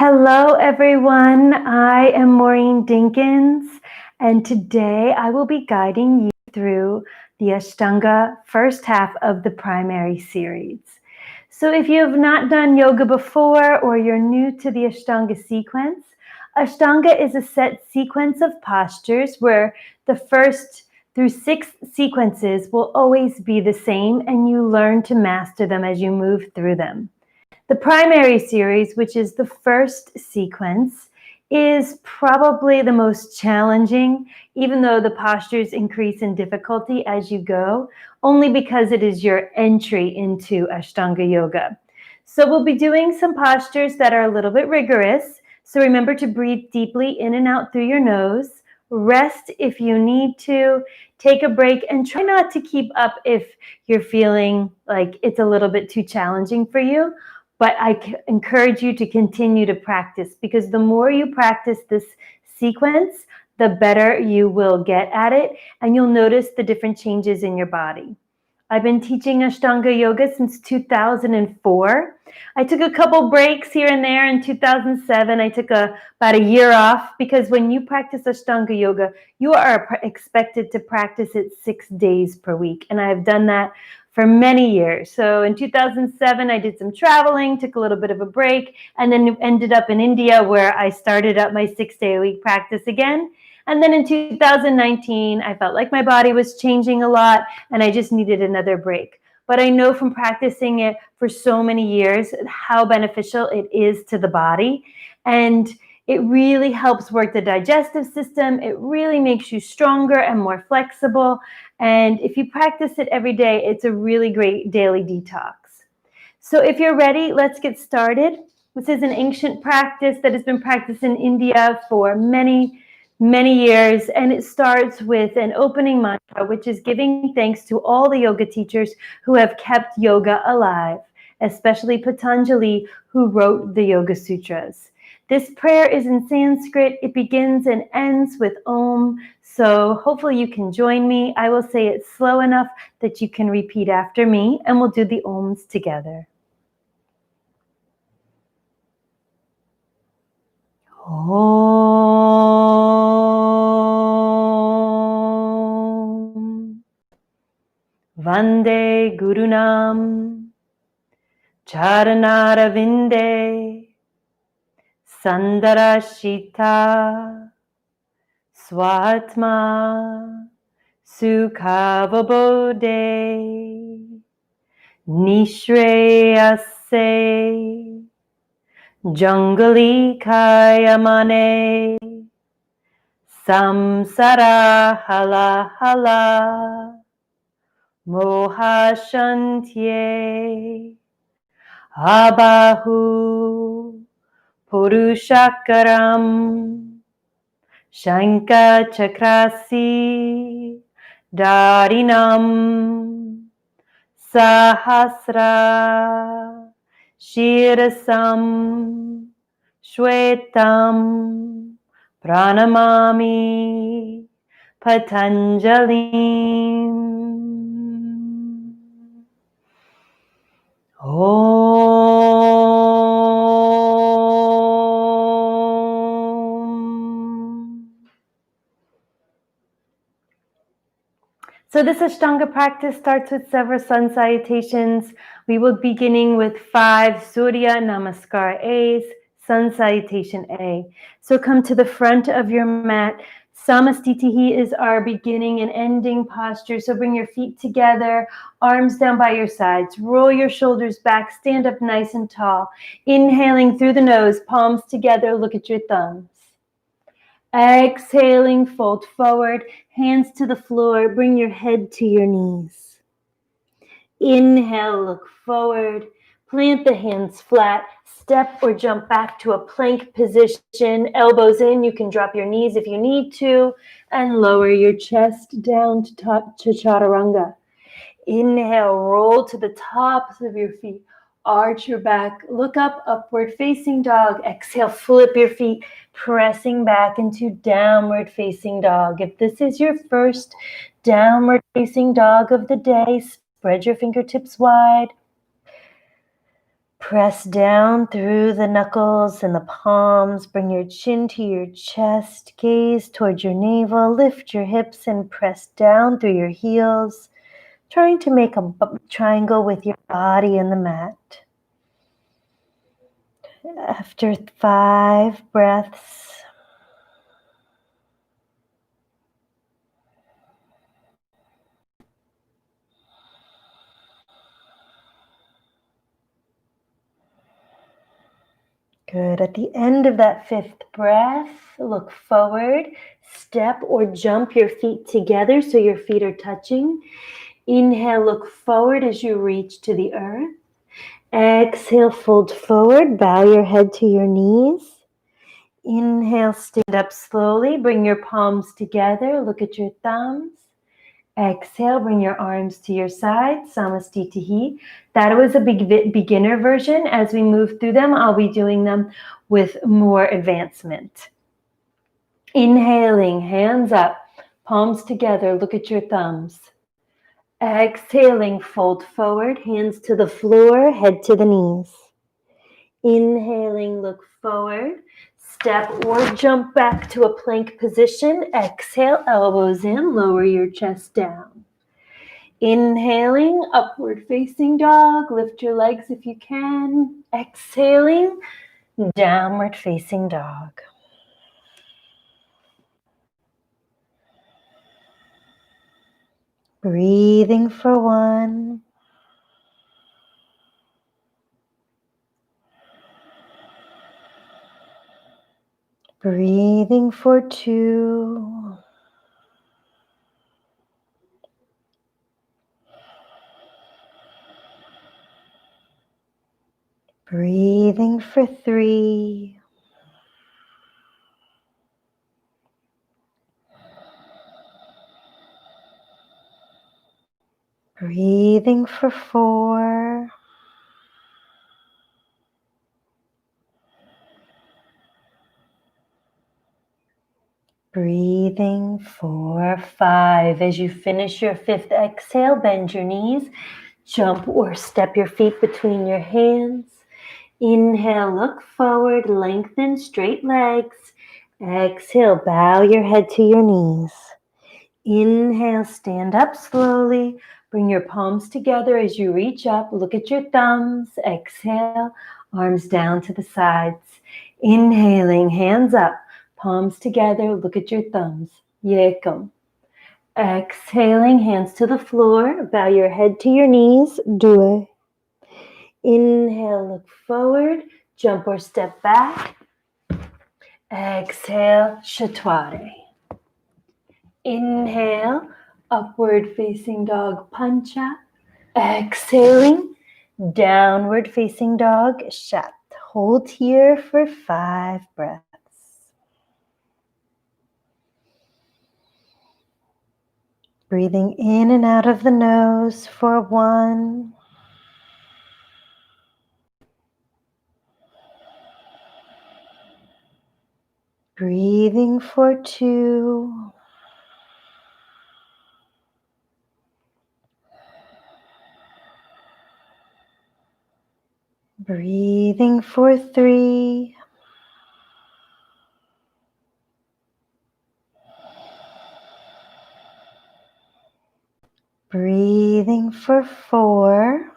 Hello, everyone. I am Maureen Dinkins, and today I will be guiding you through the Ashtanga first half of the primary series. So if you have not done yoga before or you're new to the Ashtanga sequence, Ashtanga is a set sequence of postures where the first through 6 sequences will always be the same, and you learn to master them as you move through them. The primary series, which is the first sequence, is probably the most challenging, even though the postures increase in difficulty as you go, only because it is your entry into Ashtanga Yoga. So we'll be doing some postures that are a little bit rigorous. So remember to breathe deeply in and out through your nose. Rest if you need to. Take a break and try not to keep up if you're feeling like it's a little bit too challenging for you. But I encourage you to continue to practice, because the more you practice this sequence, the better you will get at it, and you'll notice the different changes in your body. I've been teaching Ashtanga Yoga since 2004. I took a couple breaks here and there in 2007. I took about a year off, because when you practice Ashtanga Yoga, you are expected to practice it 6 days per week, and I've done that for many years. So in 2007, I did some traveling, took a little bit of a break, and then ended up in India, where I started up my 6-day-a-week practice again. And then in 2019, I felt like my body was changing a lot and I just needed another break. But I know from practicing it for so many years how beneficial it is to the body. And it really helps work the digestive system. It really makes you stronger and more flexible. And if you practice it every day, it's a really great daily detox. So if you're ready, let's get started. This is an ancient practice that has been practiced in India for many years, and it starts with an opening mantra, which is giving thanks to all the yoga teachers who have kept yoga alive, especially Patanjali, who wrote the Yoga Sutras. This prayer is in Sanskrit. It begins and ends with Om, so hopefully you can join me. I will say it slow enough that you can repeat after me, and we'll do the Oms together. Om Vande Gurunam Charanaravinda Sandarashita Swatma Sukhavabode Nishreyase Jangali Kayamane Samsara Hala Hala Mohashantye Abahu Purushakaram Shanka Chakrasi Darinam Sahasra Shirasam Shwetam Pranamami Patanjalim. Om. So this Ashtanga practice starts with several sun salutations. We will be beginning with 5 Surya Namaskar A's, sun salutation A. So come to the front of your mat. Samastitihi is our beginning and ending posture. So bring your feet together, arms down by your sides. Roll your shoulders back, stand up nice and tall. Inhaling through the nose, palms together, look at your thumbs. Exhaling, fold forward, hands to the floor, bring your head to your knees. Inhale, look forward, plant the hands flat, step or jump back to a plank position, elbows in, you can drop your knees if you need to, and lower your chest down to chaturanga. Inhale, roll to the tops of your feet, arch your back, look up, upward facing dog. Exhale, flip your feet, pressing back into downward facing dog. If this is your first downward facing dog of the day, spread your fingertips wide. Press down through the knuckles and the palms. Bring your chin to your chest. Gaze towards your navel. Lift your hips and press down through your heels. Trying to make a triangle with your body and the mat. After 5 breaths, good. At the end of that 5th breath, look forward, step or jump your feet together so your feet are touching. Inhale, look forward as you reach to the earth. Exhale, fold forward, bow your head to your knees. Inhale, stand up slowly, bring your palms together, look at your thumbs. Exhale, bring your arms to your side, Samastitihi. That was a beginner version. As we move through them, I'll be doing them with more advancement. Inhaling, hands up, palms together, look at your thumbs. Exhaling, fold forward, hands to the floor, head to the knees. Inhaling, look forward, step or jump back to a plank position. Exhale, elbows in, lower your chest down. Inhaling, upward facing dog, lift your legs if you can. Exhaling, downward facing dog. Breathing for 1. Breathing for 2. Breathing for 3. Breathing for 4. Breathing for 5. As you finish your 5th exhale, bend your knees, jump or step your feet between your hands. Inhale, look forward, lengthen straight legs. Exhale, bow your head to your knees. Inhale, stand up slowly. Bring your palms together as you reach up. Look at your thumbs. Exhale, arms down to the sides. Inhaling, hands up, palms together. Look at your thumbs. Yekam. Exhaling, hands to the floor. Bow your head to your knees. Due. Inhale, look forward, jump or step back. Exhale, Chaturanga. Inhale, upward facing dog pancha. Exhaling, downward facing dog shat. Hold here for 5 breaths. Breathing in and out of the nose for 1. Breathing for 2. Breathing for 3. Breathing for 4.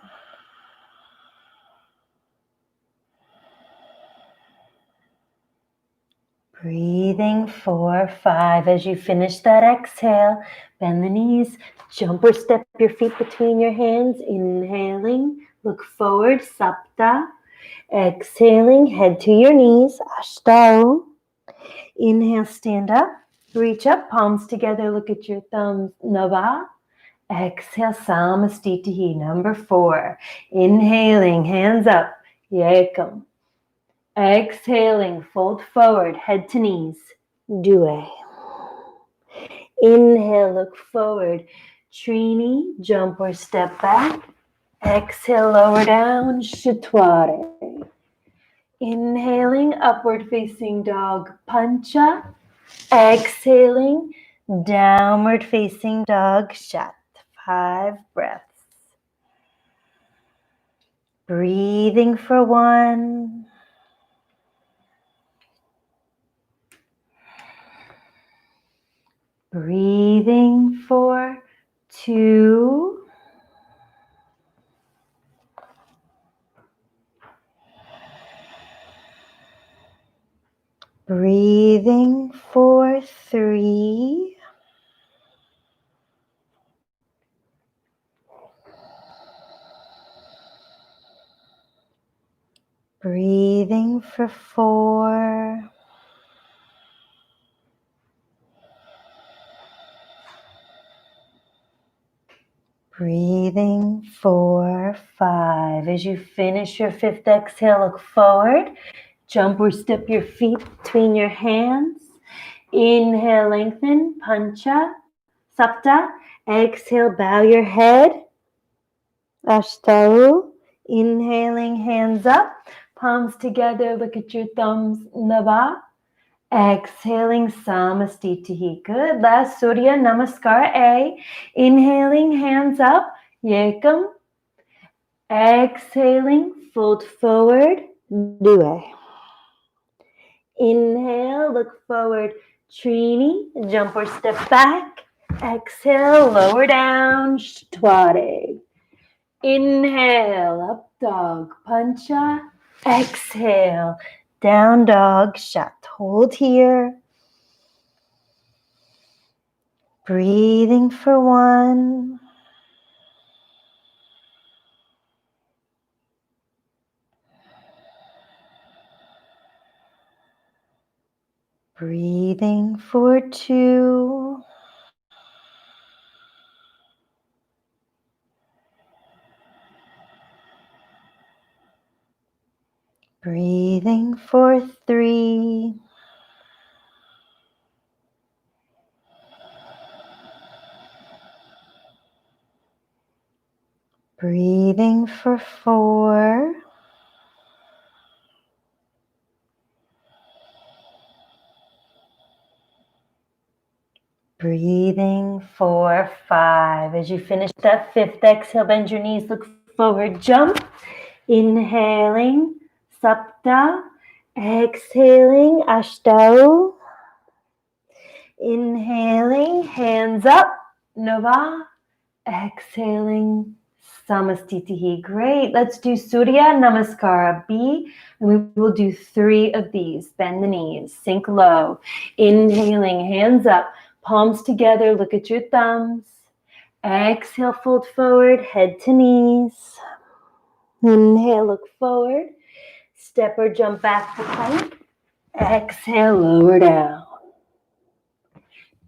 Breathing for 5. As you finish that exhale, bend the knees, jump or step your feet between your hands. Inhaling, look forward, Sapta. Exhaling, head to your knees, Ashtanga. Inhale, stand up, reach up, palms together, look at your thumbs, Nava. Exhale, Samastitihi, number 4. Inhaling, hands up, Yekam. Exhaling, fold forward, head to knees, Due. Inhale, look forward, Trini, jump or step back. Exhale, lower down, Chaturanga. Inhaling, upward facing dog, Pancha. Exhaling, downward facing dog, Shat. 5 breaths. Breathing for 1. Breathing for 2. Breathing for 3. Breathing for 4. Breathing for 5. As you finish your 5th exhale, look forward. Jump or step your feet between your hands. Inhale, lengthen, pancha, sapta. Exhale, bow your head. Ashtaru. Inhaling, hands up. Palms together, look at your thumbs, nava. Exhaling, samastitihi. Good. Last Surya Namaskar A. Inhaling, hands up, yekam. Exhaling, fold forward, due. Inhale, look forward, Trini, jump or step back. Exhale, lower down, Shtwade. Inhale, up dog, pancha. Exhale, down dog, shat. Hold here. Breathing for 1. Breathing for 2. Breathing for 3. Breathing for 4. Breathing for 5. As you finish that 5th exhale, bend your knees, look forward, jump. Inhaling, sapta. Exhaling, ashtau. Inhaling, hands up, nava. Exhaling, samastitihi. Great. Let's do Surya Namaskara B. And we will do 3 of these. Bend the knees, sink low. Inhaling, hands up, palms together. Look at your thumbs. Exhale, fold forward, head to knees. Inhale, look forward. Step or jump back to plank. Exhale, lower down.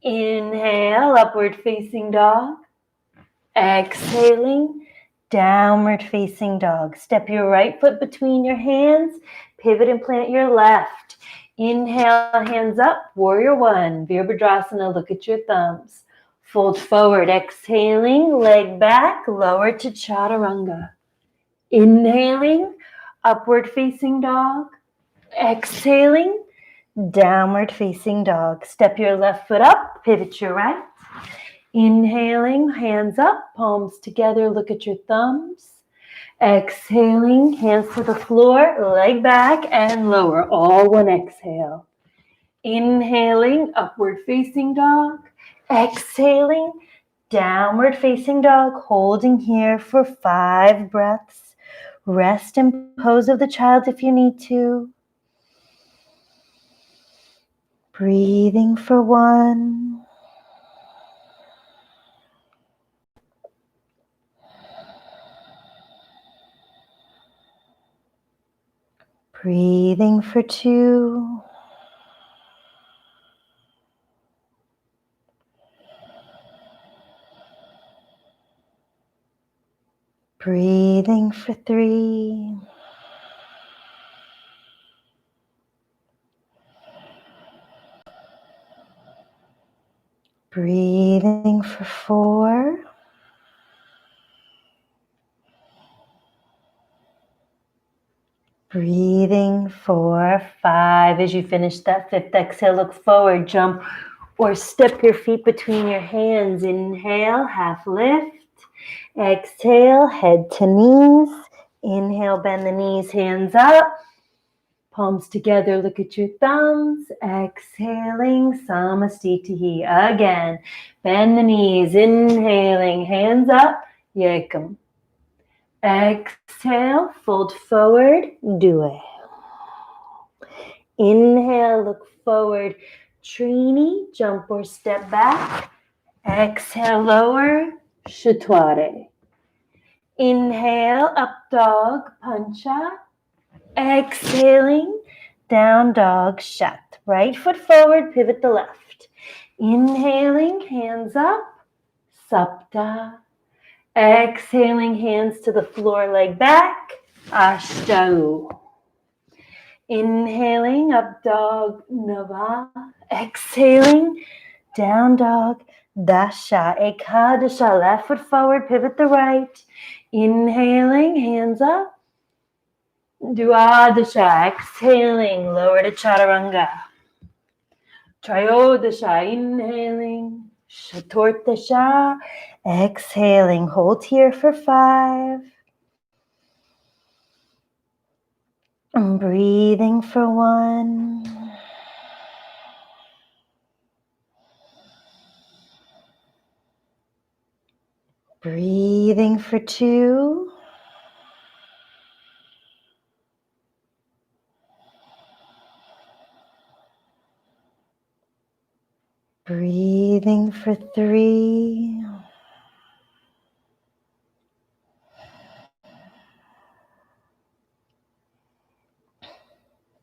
Inhale, upward facing dog. Exhaling, downward facing dog. Step your right foot between your hands. Pivot and plant your left. Inhale, hands up, warrior 1. Virabhadrasana, look at your thumbs. Fold forward, exhaling, leg back, lower to chaturanga. Inhaling, upward facing dog. Exhaling, downward facing dog. Step your left foot up, pivot your right. Inhaling, hands up, palms together, look at your thumbs. Exhaling, hands to the floor, leg back and lower, all one exhale. Inhaling, upward facing dog. Exhaling, downward facing dog, holding here for 5 breaths. Rest in pose of the child if you need to. Breathing for 1. Breathing for 2. Breathing for 3. Breathing for 4. Breathing for 5. As you finish that 5th exhale, look forward, jump or step your feet between your hands. Inhale, half lift. Exhale, head to knees. Inhale, bend the knees, hands up. Palms together, look at your thumbs. Exhaling, Samastitihi. Again, bend the knees, inhaling, hands up, Yekam. Exhale, fold forward, Due. Inhale, look forward, Trini, jump or step back. Exhale, lower, Shatwari. Inhale, up dog, Pancha. Exhaling, down dog, Shat. Right foot forward, pivot the left. Inhaling, hands up, Sapta. Exhaling, hands to the floor, leg back, Ashtau. Inhaling, up dog, Nava. Exhaling, down dog, Dasha. Ekadasha, left foot forward, pivot the right. Inhaling, hands up. Dwadasha, exhaling, lower to Chaturanga. Trayodasha, inhaling. Chaturtasha, exhaling. Hold here for 5. And breathing for 1. Breathing for 2. Breathing for 3.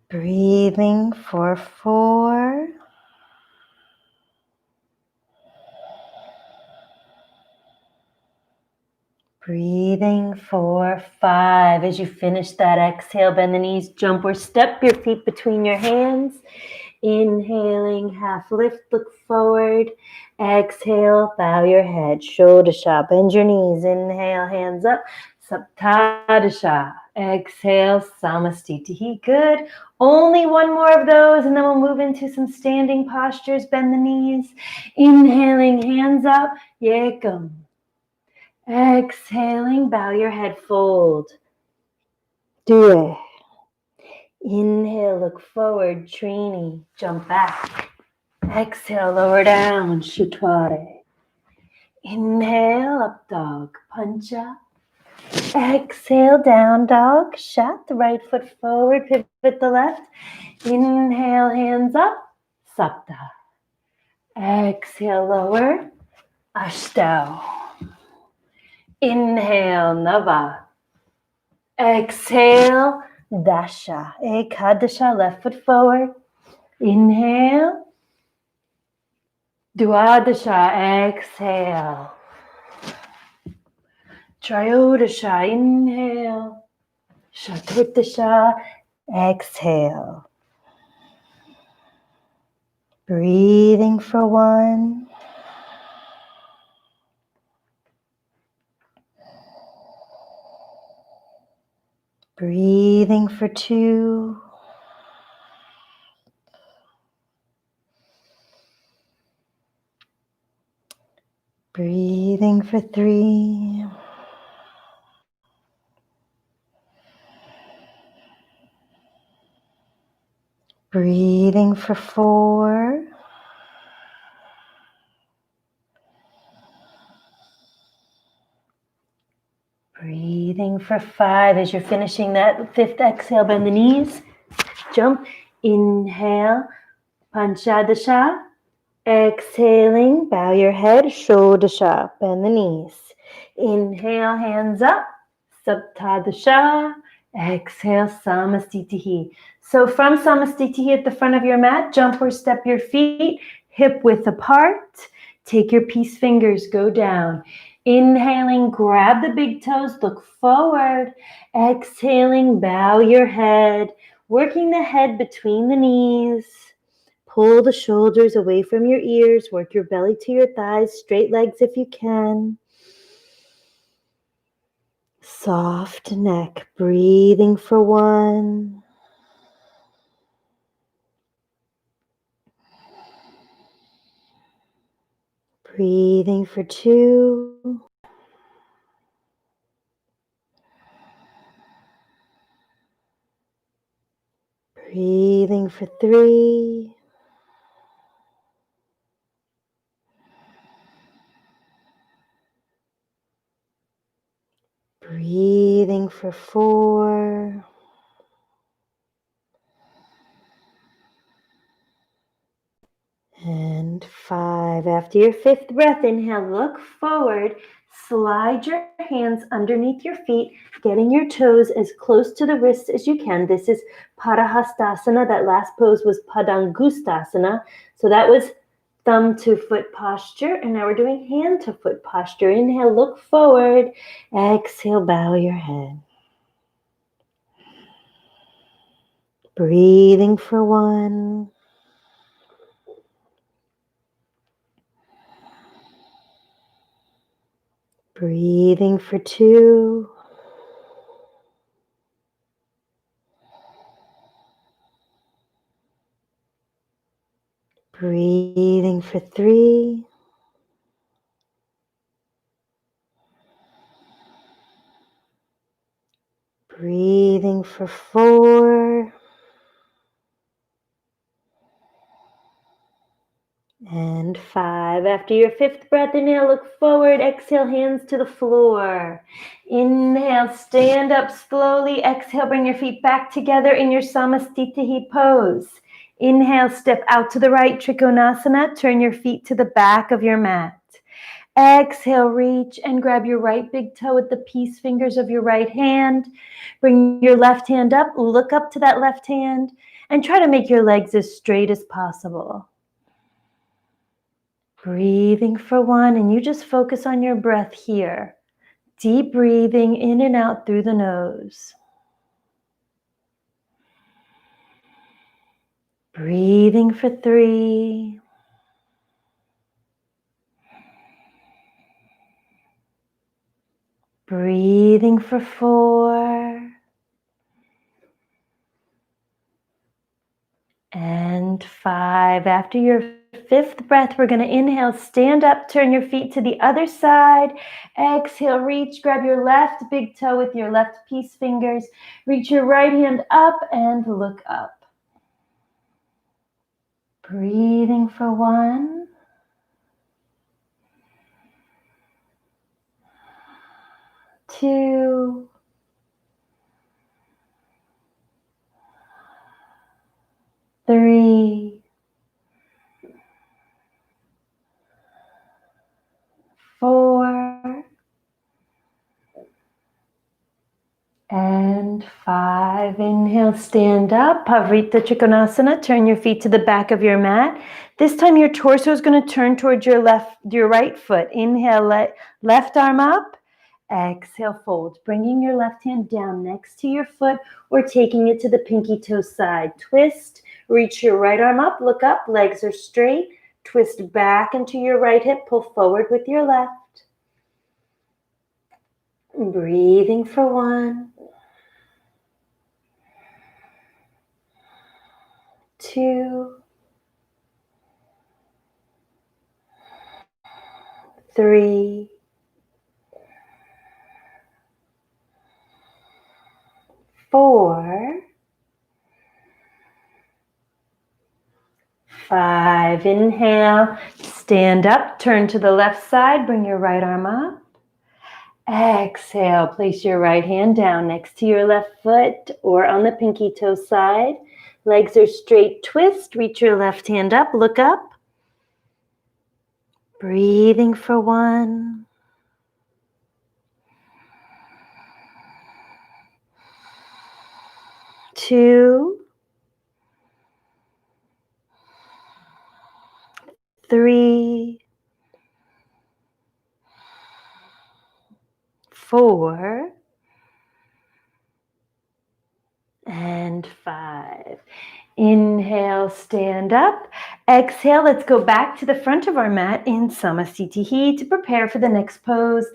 Breathing for 4. Breathing for 5. As you finish that exhale, bend the knees, jump or step your feet between your hands. Inhaling, half lift, look forward. Exhale, bow your head, Shodasha, bend your knees. Inhale, hands up, Saptadasha. Exhale, Samastitihi. Good. Only one more of those, and then we'll move into some standing postures. Bend the knees. Inhaling, hands up, Yekam. Exhaling, bow your head, fold. Do it. Inhale, look forward, Trini, jump back. Exhale, lower down, Shatwari. Inhale, up dog, Pancha. Exhale, down dog, Shat. The right foot forward, pivot the left. Inhale, hands up, Sapta. Exhale, lower, Ashtau. Inhale, Nava. Exhale, Dasha. Ekadasha, left foot forward. Inhale. Dwadasha, exhale. Trayodasha, inhale. Chaturtasha, exhale. Breathing for 1. Breathing for 2. Breathing for 3. Breathing for 4. Breathing for 5. As you're finishing that 5th exhale, bend the knees. Jump. Inhale. Panchadasha. Exhaling, bow your head, Shodasha, bend the knees. Inhale, hands up, Saptadasha. Exhale, Samastitihi. So from Samastitihi at the front of your mat, jump or step your feet, hip width apart. Take your peace fingers, go down. Inhaling, grab the big toes, look forward. Exhaling, bow your head, working the head between the knees. Pull the shoulders away from your ears. Work your belly to your thighs. Straight legs if you can. Soft neck. Breathing for 1. Breathing for 2. Breathing for 3. Breathing for 4. And 5. After your 5th breath, inhale, look forward. Slide your hands underneath your feet, getting your toes as close to the wrists as you can. This is Parahastasana. That last pose was Padangustasana. So that was thumb to foot posture. And now we're doing hand to foot posture. Inhale, look forward. Exhale, bow your head. Breathing for 1. Breathing for 2. Breathing for 3. Breathing for 4. And 5. After your 5th breath, inhale, look forward. Exhale, hands to the floor. Inhale, stand up slowly. Exhale, bring your feet back together in your Samastitihi pose. Inhale, step out to the right, Trikonasana. Turn your feet to the back of your mat. Exhale, reach and grab your right big toe with the peace fingers of your right hand. Bring your left hand up, look up to that left hand, and try to make your legs as straight as possible. Breathing for 1, and you just focus on your breath here. Deep breathing in and out through the nose. Breathing for 3. Breathing for 4. And 5. After your 5th breath, we're going to inhale, stand up, turn your feet to the other side. Exhale, reach, grab your left big toe with your left peace fingers. Reach your right hand up and look up. Breathing for 1. 2. 3. 4. And 5. Inhale, stand up. Pavrita Trikonasana. Turn your feet to the back of your mat. This time your torso is going to turn towards your right foot. Inhale, left arm up. Exhale, fold. Bringing your left hand down next to your foot or taking it to the pinky toe side. Twist. Reach your right arm up. Look up. Legs are straight. Twist back into your right hip. Pull forward with your left. Breathing for 1. 2. 3. 4. 5. Inhale, stand up, turn to the left side, bring your right arm up. Exhale, place your right hand down next to your left foot or on the pinky toe side. Legs are straight, twist, reach your left hand up, look up. Breathing for 1. 2. 3. 4. And 5. Inhale, stand up. Exhale, let's go back to the front of our mat in Samastitihi to prepare for the next pose.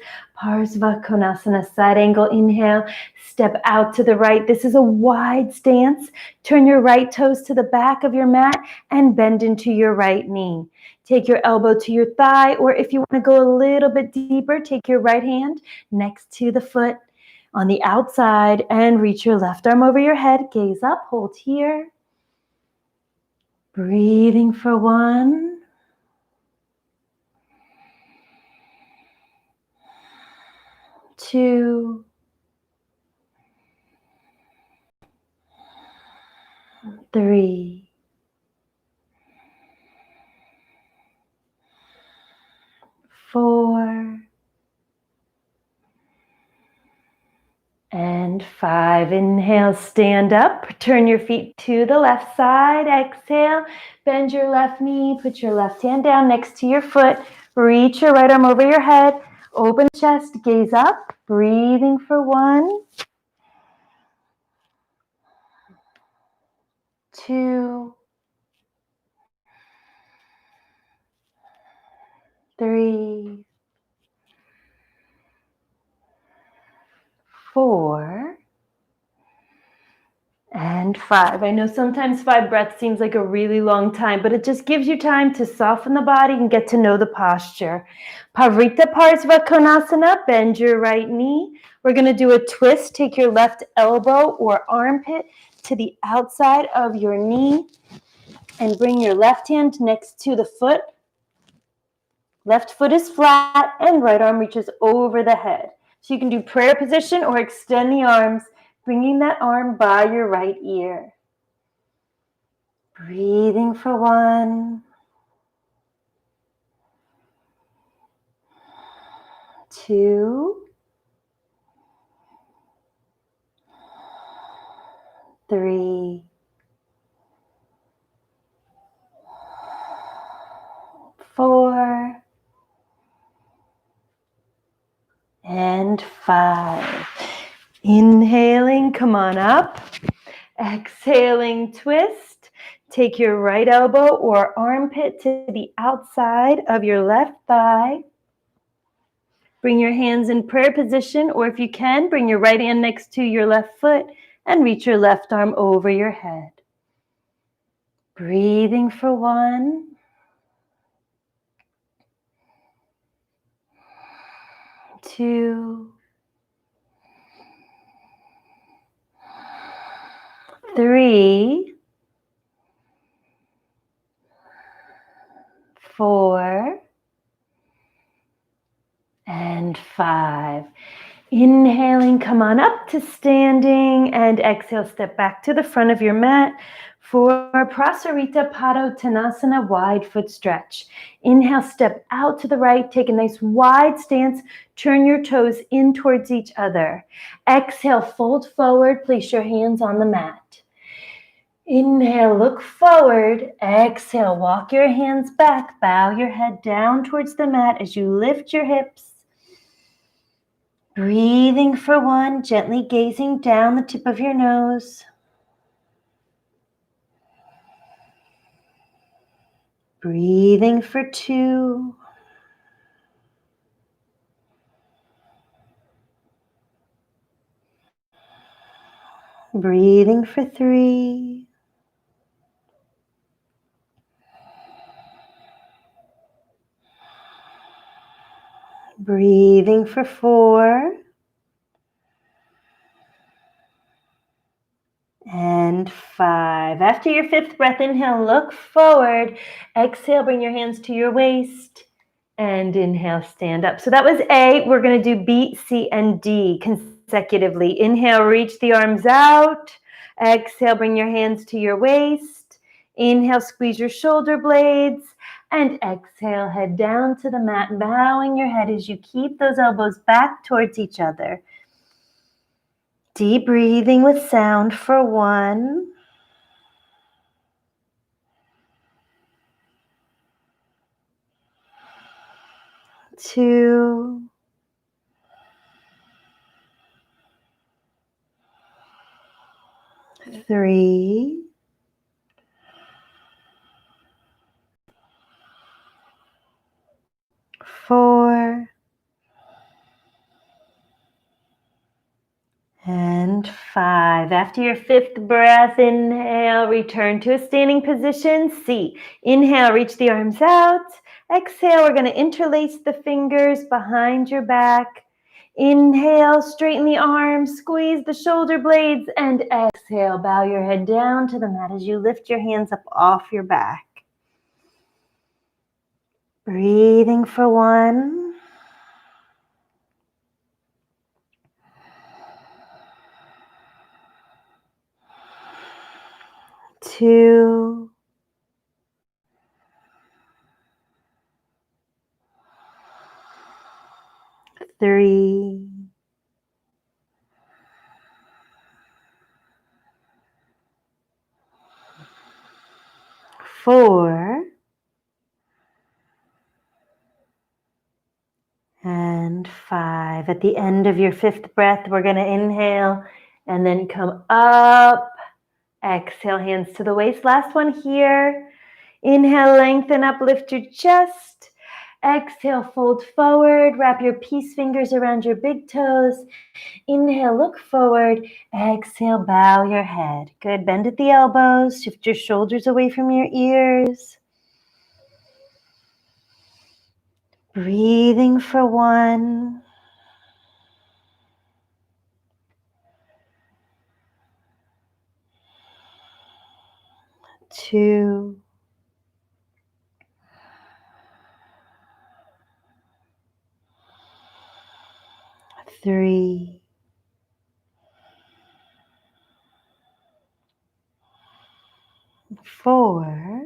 Parsva Konasana, side angle. Inhale, step out to the right. This is a wide stance. Turn your right toes to the back of your mat and bend into your right knee. Take your elbow to your thigh, or if you want to go a little bit deeper, take your right hand next to the foot on the outside and reach your left arm over your head. Gaze up, hold here. Breathing for 1, 2, 3, 4, and 5. Inhale, stand up. Turn your feet to the left side. Exhale, bend your left knee. Put your left hand down next to your foot. Reach your right arm over your head. Open chest, gaze up. Breathing for 1, 2, 3, 4, and 5. I know sometimes 5 breaths seems like a really long time, but it just gives you time to soften the body and get to know the posture. Pavrita Parsva Konasana, bend your right knee. We're going to do a twist. Take your left elbow or armpit to the outside of your knee and bring your left hand next to the foot. Left foot is flat and right arm reaches over the head. So you can do prayer position or extend the arms, bringing that arm by your right ear. Breathing for 1, 2, 3, 4, and 5. Inhaling, come on up. Exhaling, twist. Take your right elbow or armpit to the outside of your left thigh. Bring your hands in prayer position, or if you can, bring your right hand next to your left foot and reach your left arm over your head. Breathing for 1, 2, 3, 4, and 5. Inhaling, come on up to standing, and exhale, step back to the front of your mat for Prasarita Padottanasana, wide foot stretch. Inhale, step out to the right, take a nice wide stance, turn your toes in towards each other. Exhale, fold forward, place your hands on the mat. Inhale, look forward. Exhale, walk your hands back, bow your head down towards the mat as you lift your hips. Breathing for 1, gently gazing down the tip of your nose. Breathing for 2. Breathing for 3. Breathing for 4. And 5. After your 5th breath, inhale, look forward. Exhale, bring your hands to your waist. And inhale, stand up. So that was A. We're going to do B, C, and D consecutively. Inhale, reach the arms out. Exhale, bring your hands to your waist. Inhale, squeeze your shoulder blades. And exhale, head down to the mat, bowing your head as you keep those elbows back towards each other. Deep breathing with sound for 1, 2, 3, 4, and 5. After your 5th breath, inhale, return to a standing position. C. Inhale, reach the arms out. Exhale, we're going to interlace the fingers behind your back. Inhale, straighten the arms, squeeze the shoulder blades, and exhale, bow your head down to the mat as you lift your hands up off your back. Breathing for 1, 2, 3, 4, and 5. At the end of your 5th breath, we're going to inhale and then come up. Exhale, hands to the waist. Last one here. Inhale, lengthen up, lift your chest. Exhale, fold forward. Wrap your peace fingers around your big toes. Inhale, look forward. Exhale, bow your head. Good. Bend at the elbows. Shift your shoulders away from your ears. Breathing for 1, 2, 3, 4,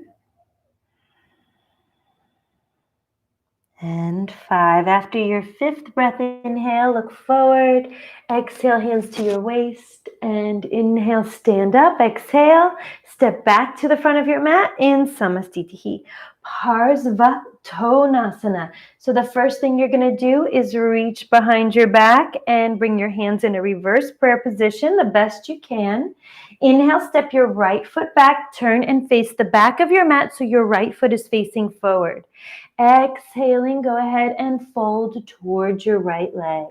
and 5. After your 5th breath, inhale, look forward. Exhale, hands to your waist. And inhale, stand up. Exhale, step back to the front of your mat in Samastitihi. Parsvatonasana. So the first thing you're going to do is reach behind your back and bring your hands in a reverse prayer position the best you can. Inhale, step your right foot back, turn and face the back of your mat so your right foot is facing forward. Exhaling, go ahead and fold towards your right leg.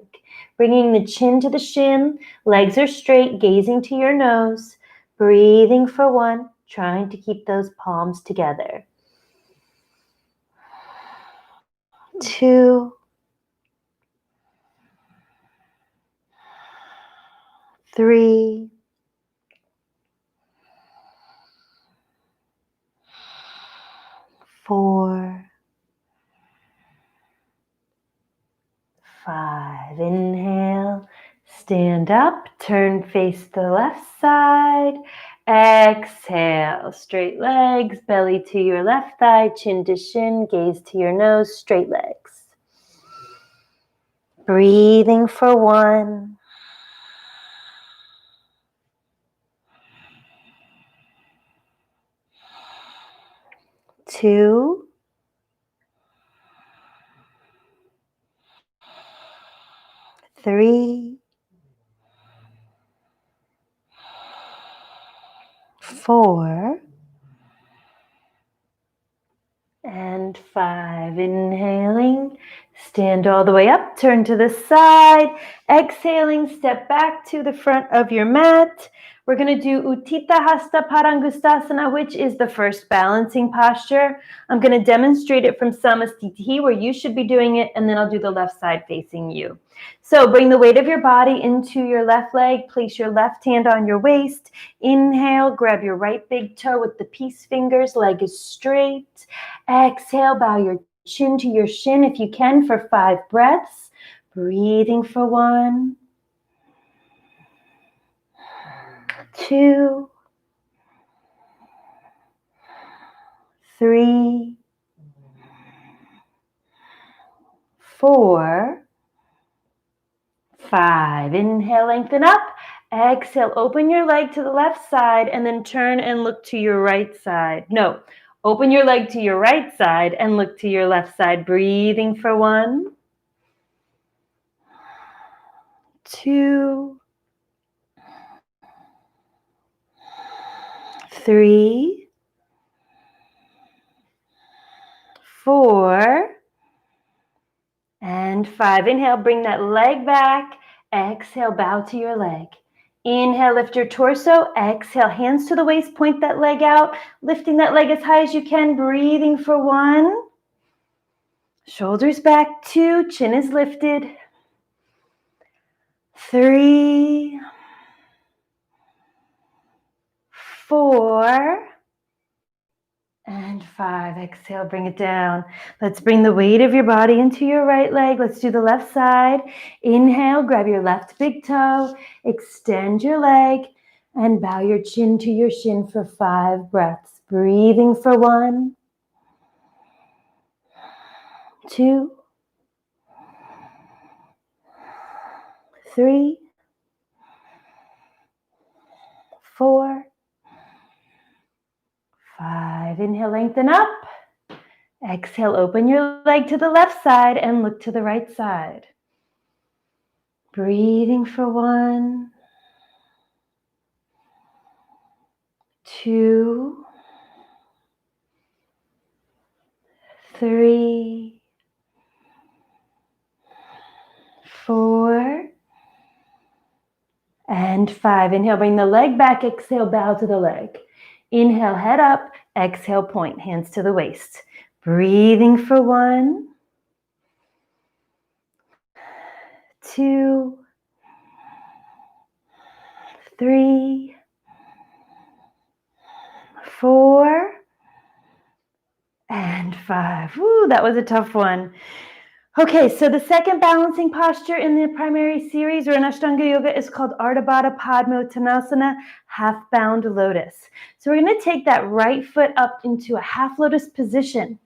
Bringing the chin to the shin, legs are straight, gazing to your nose. Breathing for 1, trying to keep those palms together. 2, 3, 4, 5. Inhale, stand up, turn, face the left side. Exhale, straight legs, belly to your left thigh, chin to shin, gaze to your nose, straight legs. Breathing for 1, 2, 3, 4, and 5. Inhaling, stand all the way up, turn to the side. Exhaling, step back to the front of your mat. We're going to do Utthita Hasta Padangusthasana, which is the first balancing posture. I'm going to demonstrate it from Samastitihi, where you should be doing it, and then I'll do the left side facing you. So bring the weight of your body into your left leg. Place your left hand on your waist. Inhale, grab your right big toe with the peace fingers. Leg is straight. Exhale, bow your chin to your shin if you can for 5 breaths. Breathing for 1, 2, 3, 4, 5. Inhale, lengthen up. Exhale, open your leg to the left side and then turn and look to your right side. No, open your leg to your right side and look to your left side. Breathing for 1, 2, 3, 4, and 5. Inhale, bring that leg back. Exhale, bow to your leg. Inhale, lift your torso. Exhale, hands to the waist, point that leg out, lifting that leg as high as you can. Breathing for 1. Shoulders back, 2, chin is lifted. 3, 4, and 5. Exhale, bring it down. Let's bring the weight of your body into your right leg. Let's do the left side. Inhale, grab your left big toe, extend your leg, and bow your chin to your shin for 5 breaths. Breathing for 1, 2, 3, 4, 5. Inhale, lengthen up. Exhale, open your leg to the left side and look to the right side. Breathing for 1, 2, 3, 4, and 5. Inhale, bring the leg back. Exhale, bow to the leg. Inhale, head up. Exhale, point, hands to the waist. Breathing for 1, 2, 3, 4, and 5. Woo, that was a tough one. Okay, so the second balancing posture in the primary series or in Ashtanga Yoga is called Ardha Baddha Padmottanasana, half bound lotus. So we're going to take that right foot up into a half lotus position.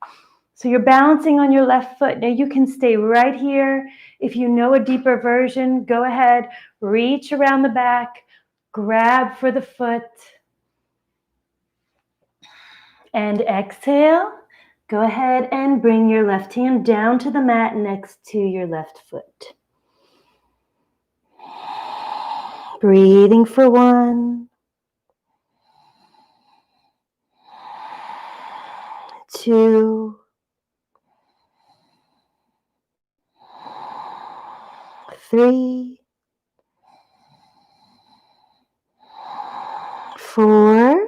So you're balancing on your left foot. Now you can stay right here. If you know a deeper version, go ahead, reach around the back, grab for the foot, and exhale. Go ahead and bring your left hand down to the mat next to your left foot. Breathing for 1, 2, 3, 4,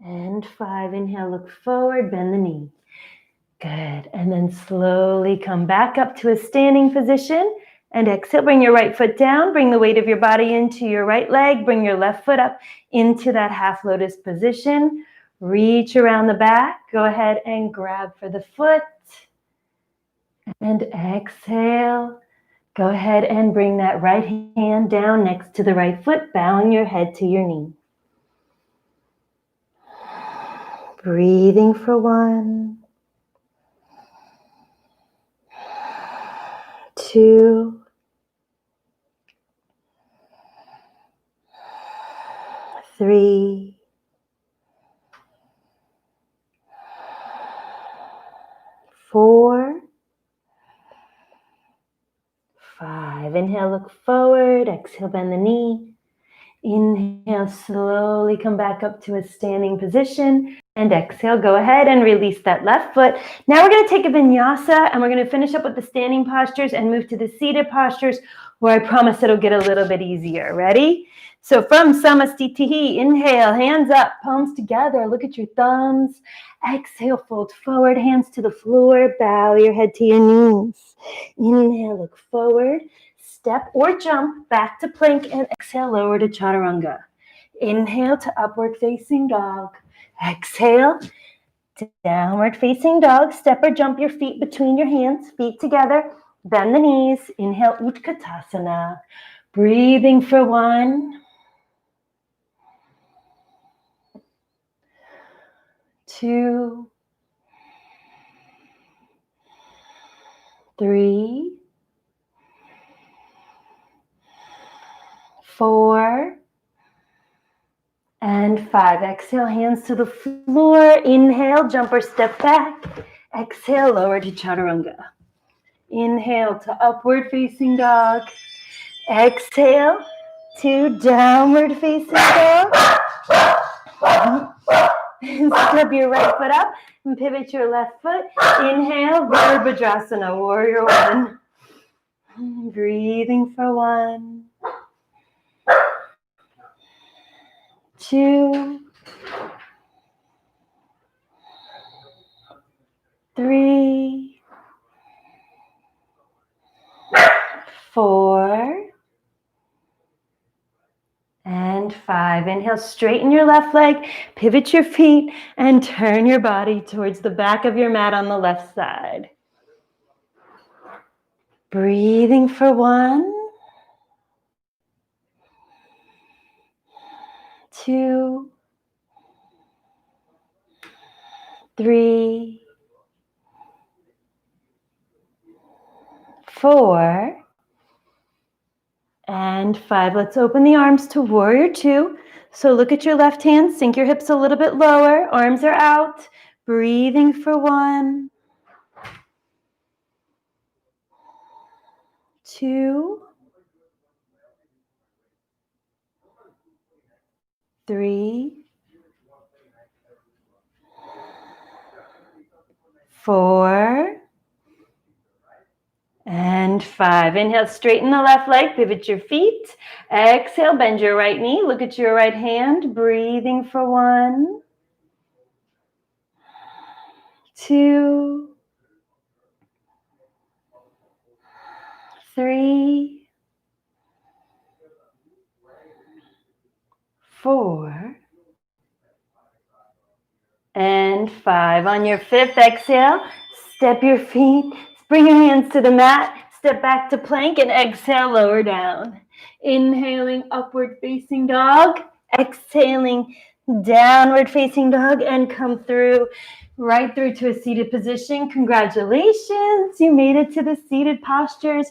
and 5. Inhale, look forward, bend the knee. Good. And then slowly come back up to a standing position. And exhale, bring your right foot down. Bring the weight of your body into your right leg. Bring your left foot up into that half lotus position. Reach around the back. Go ahead and grab for the foot. And exhale. Go ahead and bring that right hand down next to the right foot, bowing your head to your knee. Breathing for 1, 2, 3, 4, 5. Inhale, look forward. Exhale, bend the knee. Inhale, slowly come back up to a standing position. And exhale, go ahead and release that left foot. Now we're going to take a vinyasa and we're going to finish up with the standing postures and move to the seated postures where I promise it'll get a little bit easier. Ready? So from Samastitihi, inhale, hands up, palms together. Look at your thumbs. Exhale, fold forward, hands to the floor. Bow your head to your knees. Inhale, look forward. Step or jump back to plank and exhale, lower to chaturanga. Inhale to upward facing dog. Exhale to downward facing dog. Step or jump your feet between your hands, feet together. Bend the knees. Inhale, Utkatasana. Breathing for 1, 2, 3, 4, and 5. Exhale, hands to the floor. Inhale, jump or step back. Exhale, lower to chaturanga. Inhale to upward facing dog. Exhale to downward facing dog. Step your right foot up and pivot your left foot. Inhale, Virabhadrasana, warrior 1. Breathing for 1, 2, 3, 5. Inhale, straighten your left leg, pivot your feet, and turn your body towards the back of your mat on the left side. Breathing for 1, 2, 3, 4, and 5. Let's open the arms to warrior 2. So look at your left hand, sink your hips a little bit lower, arms are out. Breathing for 1, 2, 3, 4, and 5. Inhale, straighten the left leg, pivot your feet. Exhale, bend your right knee, look at your right hand. Breathing for 1, 2, 3, 4, and 5. On your 5th exhale, step your feet, bring your hands to the mat, step back to plank, and exhale, lower down. Inhaling, upward facing dog. Exhaling, downward facing dog, and come through, right through to a seated position. Congratulations, you made it to the seated postures.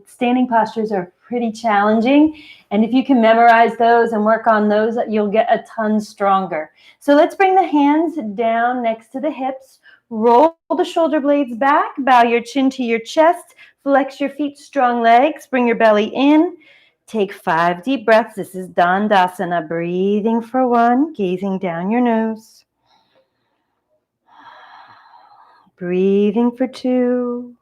Standing postures are pretty challenging, and if you can memorize those and work on those, you'll get a ton stronger. So let's bring the hands down next to the hips. Roll the shoulder blades back, bow your chin to your chest, flex your feet, strong legs, bring your belly in. Take 5 deep breaths. This is Dandasana. Breathing for 1, gazing down your nose. Breathing for 2.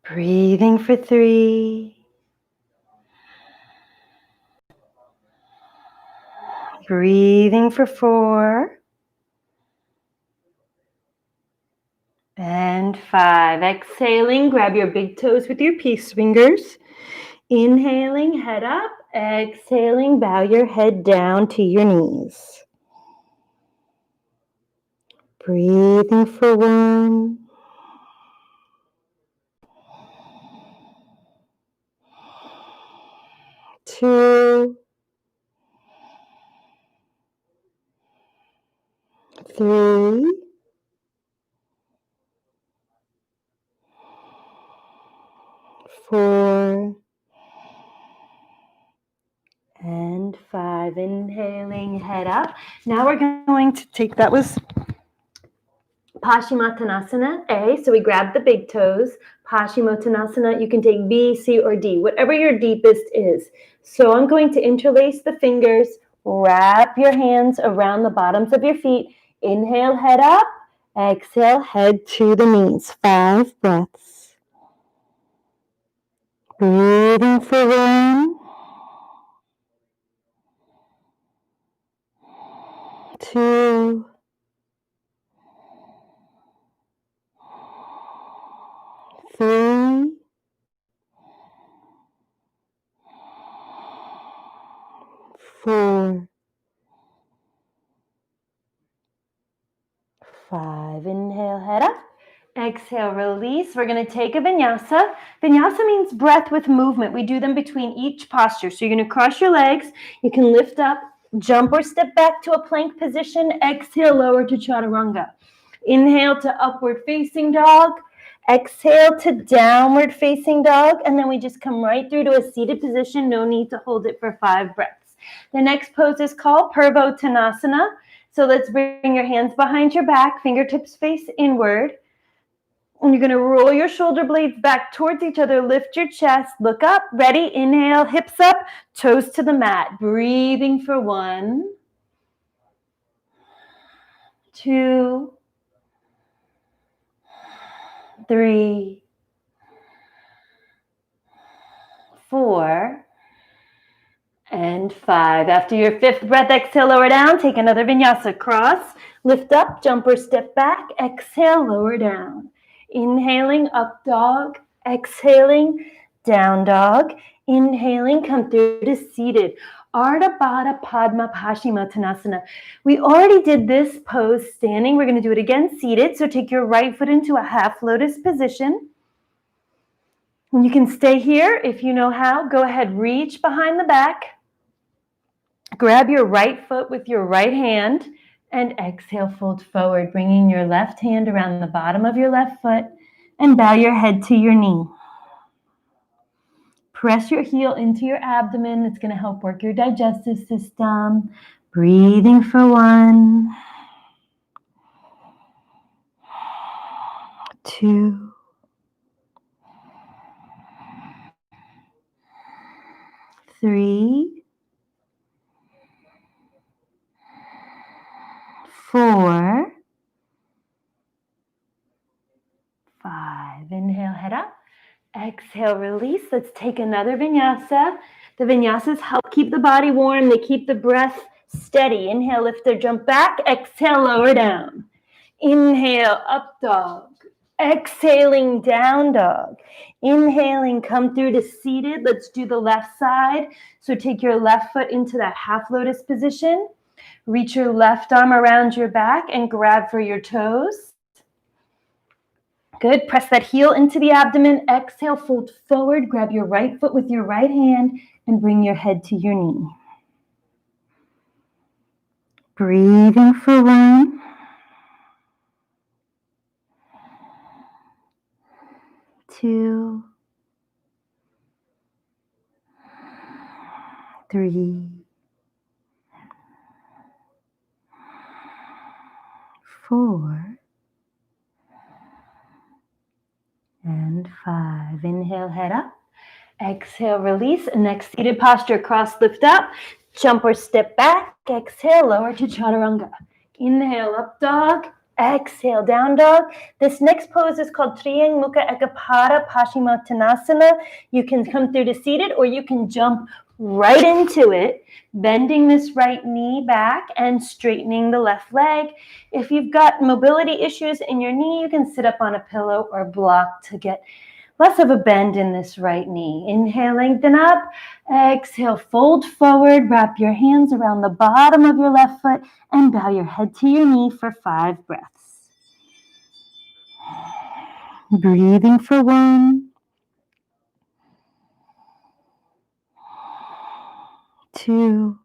Breathing for 3. Breathing for 4. And 5. Exhaling, grab your big toes with your peace fingers. Inhaling, head up. Exhaling, bow your head down to your knees. Breathing for 1. 2. 3. 4. And 5. Inhaling, head up. Now we're going to take, that was Paschimottanasana A, so we grab the big toes. Paschimottanasana, you can take B, C, or D, whatever your deepest is. So I'm going to interlace the fingers, wrap your hands around the bottoms of your feet. Inhale, head up. Exhale, head to the knees. 5 breaths. Breathing for 1, 2, 3, 4, 5. Inhale, head up. Exhale, release. We're going to take a vinyasa. Vinyasa means breath with movement. We do them between each posture. So you're going to cross your legs. You can lift up, jump or step back to a plank position. Exhale, lower to chaturanga. Inhale to upward facing dog. Exhale to downward facing dog. And then we just come right through to a seated position. No need to hold it for 5 breaths. The next pose is called Purvottanasana. So let's bring your hands behind your back, fingertips face inward. And you're going to roll your shoulder blades back towards each other. Lift your chest. Look up. Ready? Inhale. Hips up. Toes to the mat. Breathing for 1, 2, 3, 4, and 5. After your 5th breath, exhale, lower down. Take another vinyasa. Cross. Lift up. Jump or step back. Exhale, lower down. Inhaling, up dog. Exhaling, down dog. Inhaling, come through to seated. Ardha Baddha Padma Paschimottanasana. We already did this pose standing. We're going to do it again seated. So take your right foot into a half lotus position. And you can stay here if you know how. Go ahead, reach behind the back. Grab your right foot with your right hand and exhale, fold forward, bringing your left hand around the bottom of your left foot and bow your head to your knee. Press your heel into your abdomen. It's going to help work your digestive system. Breathing for 1, 2, 3, 4, 5. Inhale, head up. Exhale, release. Let's take another vinyasa. The vinyasas help keep the body warm. They keep the breath steady. Inhale, lift or jump back. Exhale, lower down. Inhale, up dog. Exhaling, down dog. Inhaling, come through to seated. Let's do the left side. So take your left foot into that half lotus position. Reach your left arm around your back and grab for your toes. Good. Press that heel into the abdomen. Exhale, fold forward. Grab your right foot with your right hand and bring your head to your knee. Breathing for 1, 2, 3, 4, and 5. Inhale, head up. Exhale, release. Next seated posture, cross lift up. Jump or step back. Exhale, lower to chaturanga. Inhale, up dog. Exhale, down dog. This next pose is called Triyang Mukha Ekapara Paschimottanasana. You can come through to seated or you can jump right into it, bending this right knee back and straightening the left leg. If you've got mobility issues in your knee, you can sit up on a pillow or block to get less of a bend in this right knee. Inhale, lengthen up. Exhale, fold forward. Wrap your hands around the bottom of your left foot and bow your head to your knee for 5 breaths. Breathing for 1, 2,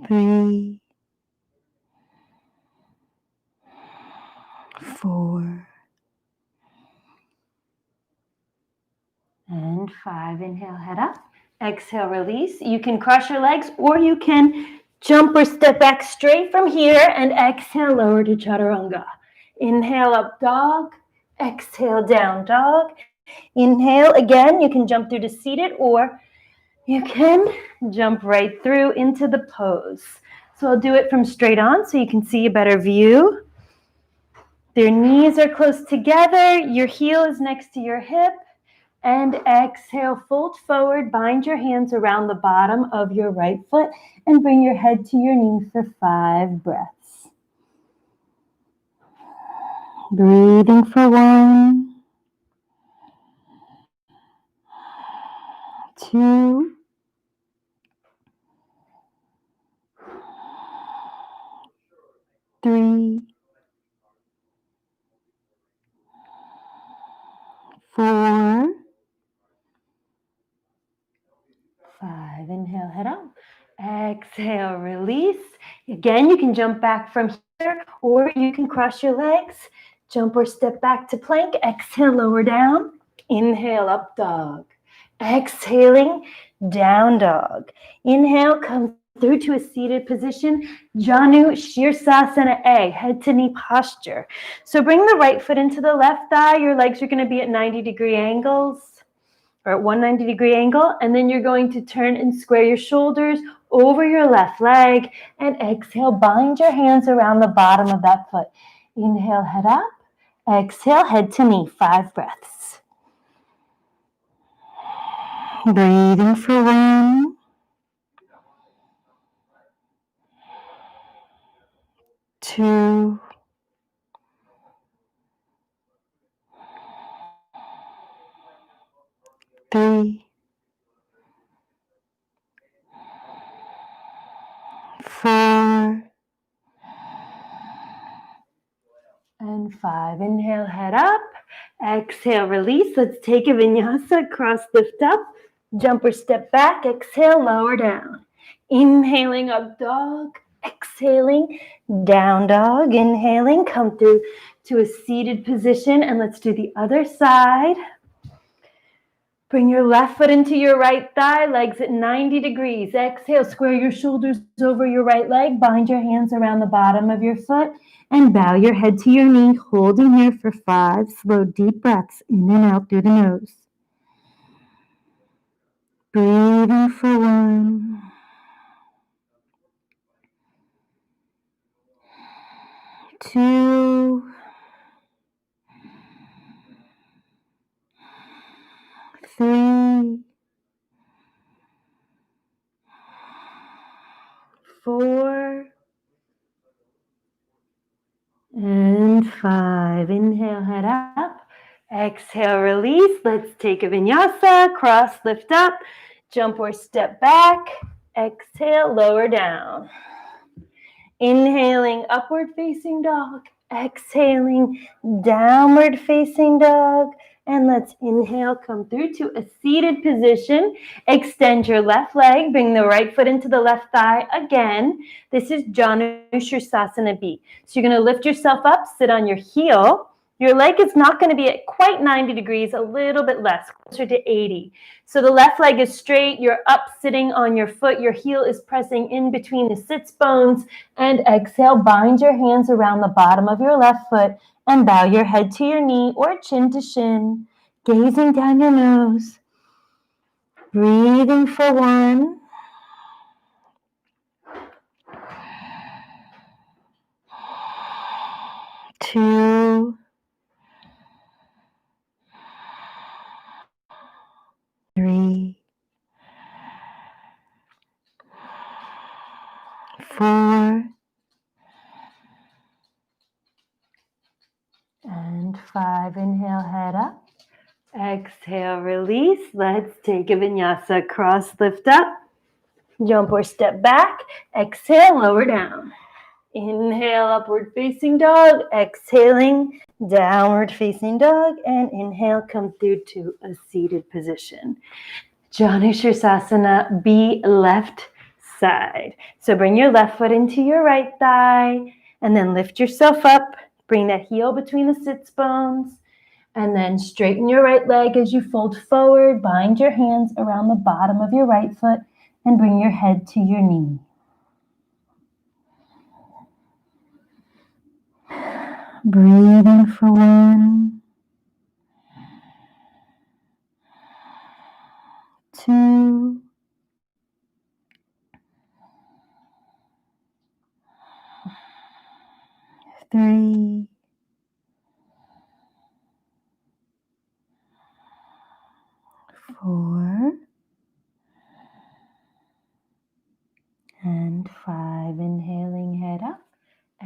3, 4, and 5. Inhale, head up. Exhale, release. You can cross your legs or you can jump or step back straight from here and exhale, lower to chaturanga. Inhale, up dog. Exhale, down dog. Inhale again. You can jump through to seated or you can jump right through into the pose. So I'll do it from straight on so you can see a better view. Their knees are close together. Your heel is next to your hip. And exhale, fold forward, bind your hands around the bottom of your right foot and bring your head to your knee for 5 breaths. Breathing for 1, 2, 3, 4, 5. Inhale, head up. Exhale, release. Again, you can jump back from here or you can cross your legs. Jump or step back to plank. Exhale, lower down. Inhale, up dog. Exhaling, down dog. Inhale, come through to a seated position. Janu Shirsasana A, head to knee posture. So bring the right foot into the left thigh. Your legs are going to be at 90-degree angles or at 190-degree angle. And then you're going to turn and square your shoulders over your left leg and exhale, bind your hands around the bottom of that foot. Inhale, head up. Exhale, head to knee. 5 breaths. Breathing for 1, 2, 3, 4, and 5. Inhale, head up. Exhale, release. Let's take a vinyasa. Cross, lift up. Jump or step back. Exhale, lower down. Inhaling, up dog. Exhaling, down dog. Inhaling, come through to a seated position. And let's do the other side. Bring your left foot into your right thigh, legs at 90 degrees. Exhale, square your shoulders over your right leg. Bind your hands around the bottom of your foot and bow your head to your knee, holding here for 5 slow, deep breaths in and out through the nose. Breathing for 1, 2, 3, 4, and 5. Inhale, head up. Exhale, release. Let's take a vinyasa. Cross, lift up. Jump or step back. Exhale, lower down. Inhaling, upward facing dog. Exhaling, downward facing dog. And let's inhale, come through to a seated position. Extend your left leg, bring the right foot into the left thigh again. This is Janu Shirsasana B. So you're going to lift yourself up, sit on your heel. Your leg is not going to be at quite 90 degrees, a little bit less, closer to 80. So the left leg is straight, you're up sitting on your foot, your heel is pressing in between the sits bones, and exhale, bind your hands around the bottom of your left foot and bow your head to your knee or chin to shin, gazing down your nose. Breathing for 1, 2, 3, 4, and 5. Inhale, head up. Exhale, release. Let's take a vinyasa. Cross, lift up. Jump or step back. Exhale, lower down. Inhale, upward facing dog. Exhaling, downward facing dog. And inhale, come through to a seated position. Janu Shirsasana B, left side. So bring your left foot into your right thigh and then lift yourself up. Bring that heel between the sits bones. And then straighten your right leg as you fold forward. Bind your hands around the bottom of your right foot and bring your head to your knee. Breathing for 1, 2, 3, 4, and 5. Inhaling, head up.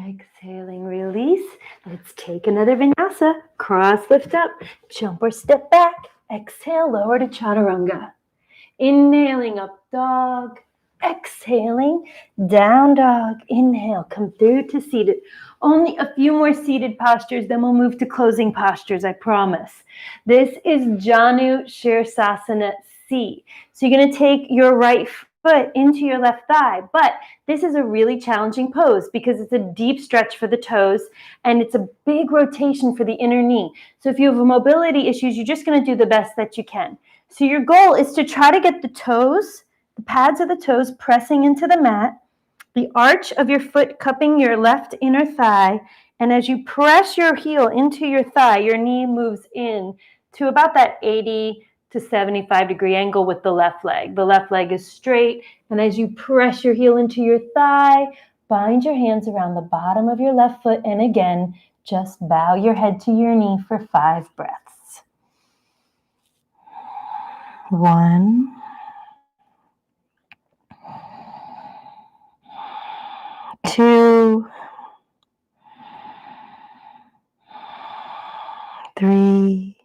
Exhaling, release. Let's take another vinyasa. Cross, lift up. Jump or step back. Exhale, lower to chaturanga. Inhaling, up dog. Exhaling, down dog. Inhale, come through to seated. Only a few more seated postures, then we'll move to closing postures, I promise. This is Janu Shirsasana C. So you're going to take your right foot into your left thigh, but this is a really challenging pose because it's a deep stretch for the toes and it's a big rotation for the inner knee. So if you have mobility issues, you're just going to do the best that you can. So your goal is to try to get the toes, the pads of the toes pressing into the mat, the arch of your foot cupping your left inner thigh, and as you press your heel into your thigh, your knee moves in to about that 80 to 75 degree angle with the left leg. The left leg is straight, and as you press your heel into your thigh, bind your hands around the bottom of your left foot, and again, just bow your head to your knee for 5 breaths. 1, 2, 3,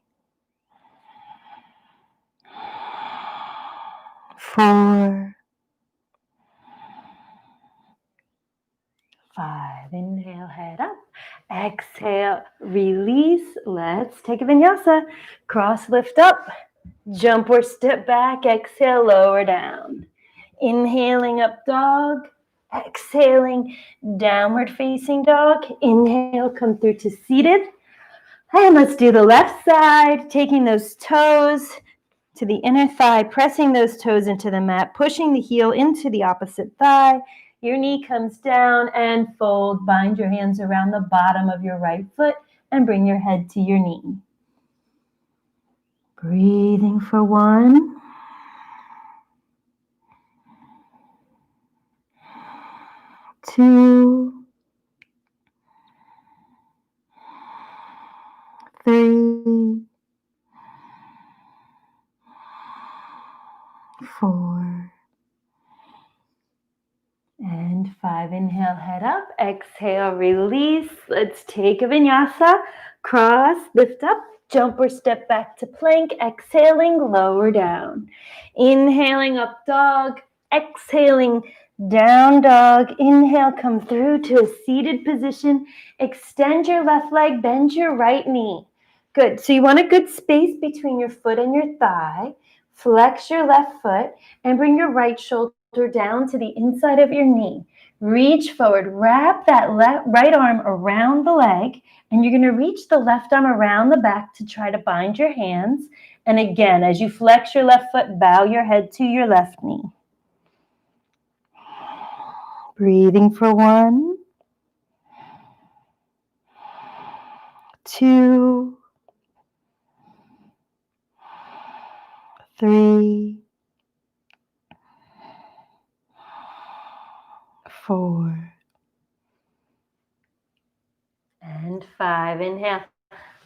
4, 5. Inhale, head up. Exhale, release. Let's take a vinyasa. Cross, lift up. Jump or step back. Exhale, lower down. Inhaling up dog. Exhaling downward facing dog. Inhale, come through to seated. And let's do the left side, taking those toes to the inner thigh, pressing those toes into the mat, pushing the heel into the opposite thigh. Your knee comes down and fold. Bind your hands around the bottom of your right foot and bring your head to your knee. Breathing for 1, 2, 3, 4, and 5. Inhale, head up. Exhale, release. Let's take a vinyasa. Cross, lift up, jump or step back to plank. Exhaling, lower down. Inhaling up dog. Exhaling down dog. Inhale, come through to a seated position. Extend your left leg, bend your right knee. Good. So you want a good space between your foot and your thigh. Flex your left foot and bring your right shoulder down to the inside of your knee. Reach forward, wrap that right arm around the leg, and you're going to reach the left arm around the back to try to bind your hands. And again, as you flex your left foot, bow your head to your left knee. Breathing for 1, 2, 3, 4, and 5. Inhale.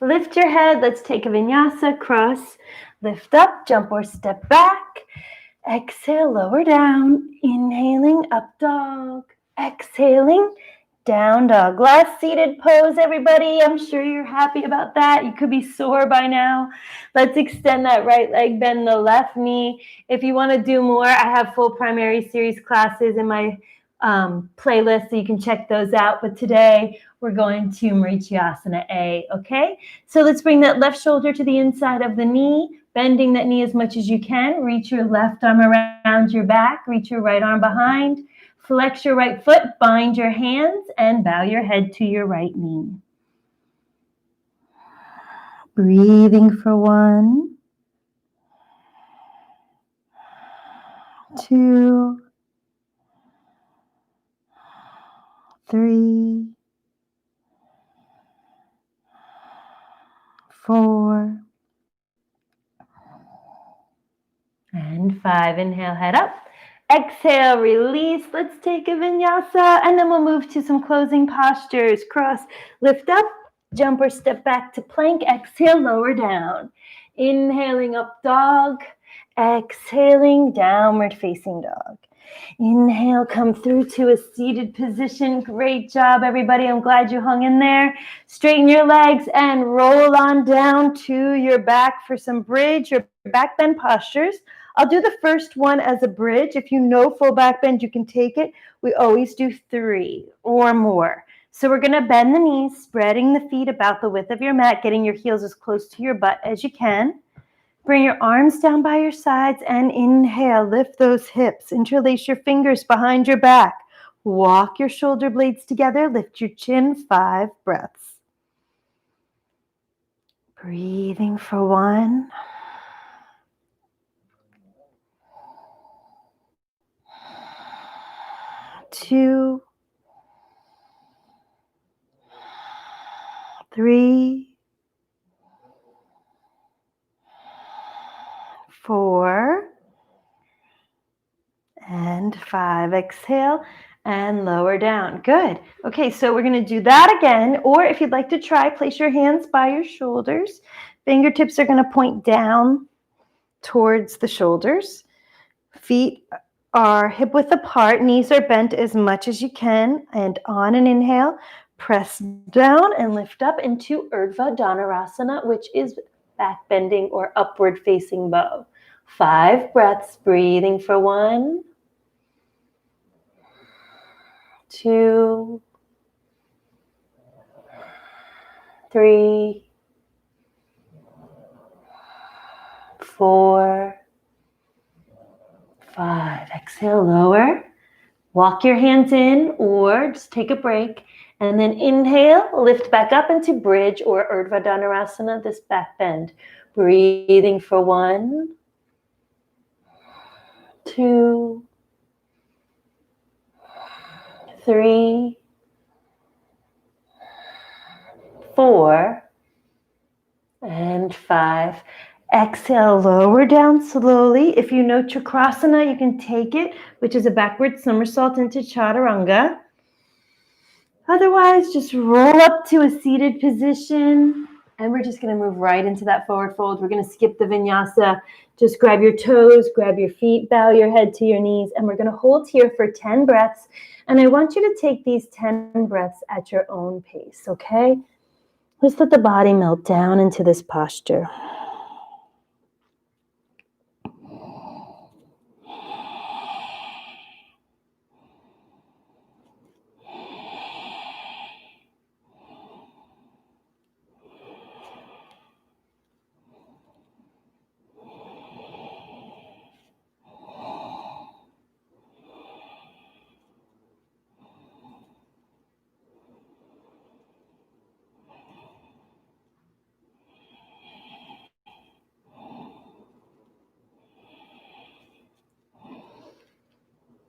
Lift your head. Let's take a vinyasa. Cross, lift up, jump or step back. Exhale, lower down. Inhaling, up dog. Exhaling, down dog. Last seated pose, everybody. I'm sure you're happy about that. You could be sore by now. Let's extend that right leg, bend the left knee. If you want to do more, I have full primary series classes in my playlist, so you can check those out. But today, we're going to Marichiyasana A, okay? So let's bring that left shoulder to the inside of the knee, bending that knee as much as you can. Reach your left arm around your back. Reach your right arm behind. Flex your right foot, bind your hands, and bow your head to your right knee. Breathing for 1, 2, 3, 4, and 5. Inhale, head up. Exhale, release. Let's take a vinyasa, and then we'll move to some closing postures. Cross, lift up, jump or step back to plank. Exhale, lower down. Inhaling up dog. Exhaling, downward facing dog. Inhale, come through to a seated position. Great job, everybody. I'm glad you hung in there. Straighten your legs and roll on down to your back for some bridge or back bend postures. I'll do the first one as a bridge. If you know full back bend, you can take it. We always do 3 or more. So we're going to bend the knees, spreading the feet about the width of your mat, getting your heels as close to your butt as you can. Bring your arms down by your sides and inhale. Lift those hips. Interlace your fingers behind your back. Walk your shoulder blades together. Lift your chin. 5 breaths. Breathing for 1. 2, 3, 4, and 5. Exhale and lower down. Good. Okay, so we're going to do that again. Or if you'd like to try, place your hands by your shoulders. Fingertips are going to point down towards the shoulders. Feet are hip width apart. Knees are bent as much as you can. And on an inhale, press down and lift up into Urdhva Dhanurasana, which is back bending or upward facing bow. 5 breaths, breathing for 1, 2, 3, 4, 5. Exhale, lower. Walk your hands in or just take a break. And then inhale, lift back up into bridge or Urdhva Dhanurasana, this back bend. Breathing for 1, 2, 3, 4, and 5. Exhale, lower down slowly. If you know Chakrasana, you can take it, which is a backward somersault into Chaturanga. Otherwise, just roll up to a seated position, and we're just gonna move right into that forward fold. We're gonna skip the vinyasa. Just grab your toes, grab your feet, bow your head to your knees, and we're gonna hold here for 10 breaths. And I want you to take these 10 breaths at your own pace, okay? Just let the body melt down into this posture.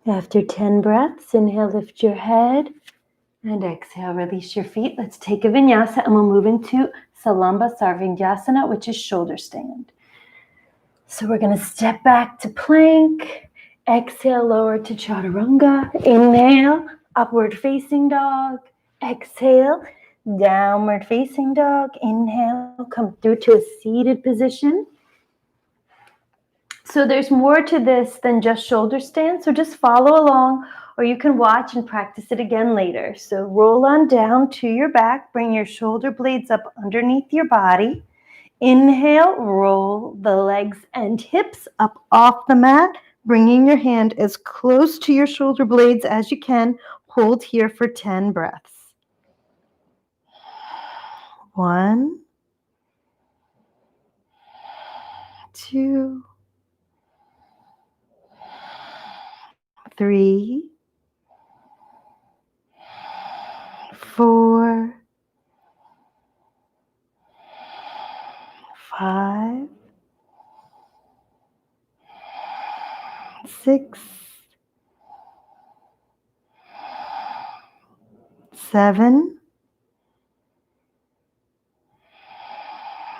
After 10 breaths, inhale, lift your head, and exhale, release your feet. Let's take a vinyasa, and we'll move into Salamba Sarvingyasana, which is shoulder stand. So we're gonna step back to plank, exhale, lower to Chaturanga, inhale, upward facing dog, exhale, downward facing dog, inhale, come through to a seated position. So there's more to this than just shoulder stand, so just follow along, or you can watch and practice it again later. So roll on down to your back, bring your shoulder blades up underneath your body. Inhale, roll the legs and hips up off the mat, bringing your hand as close to your shoulder blades as you can. Hold here for 10 breaths. 1, 2, 3, 4, 5, 6, 7,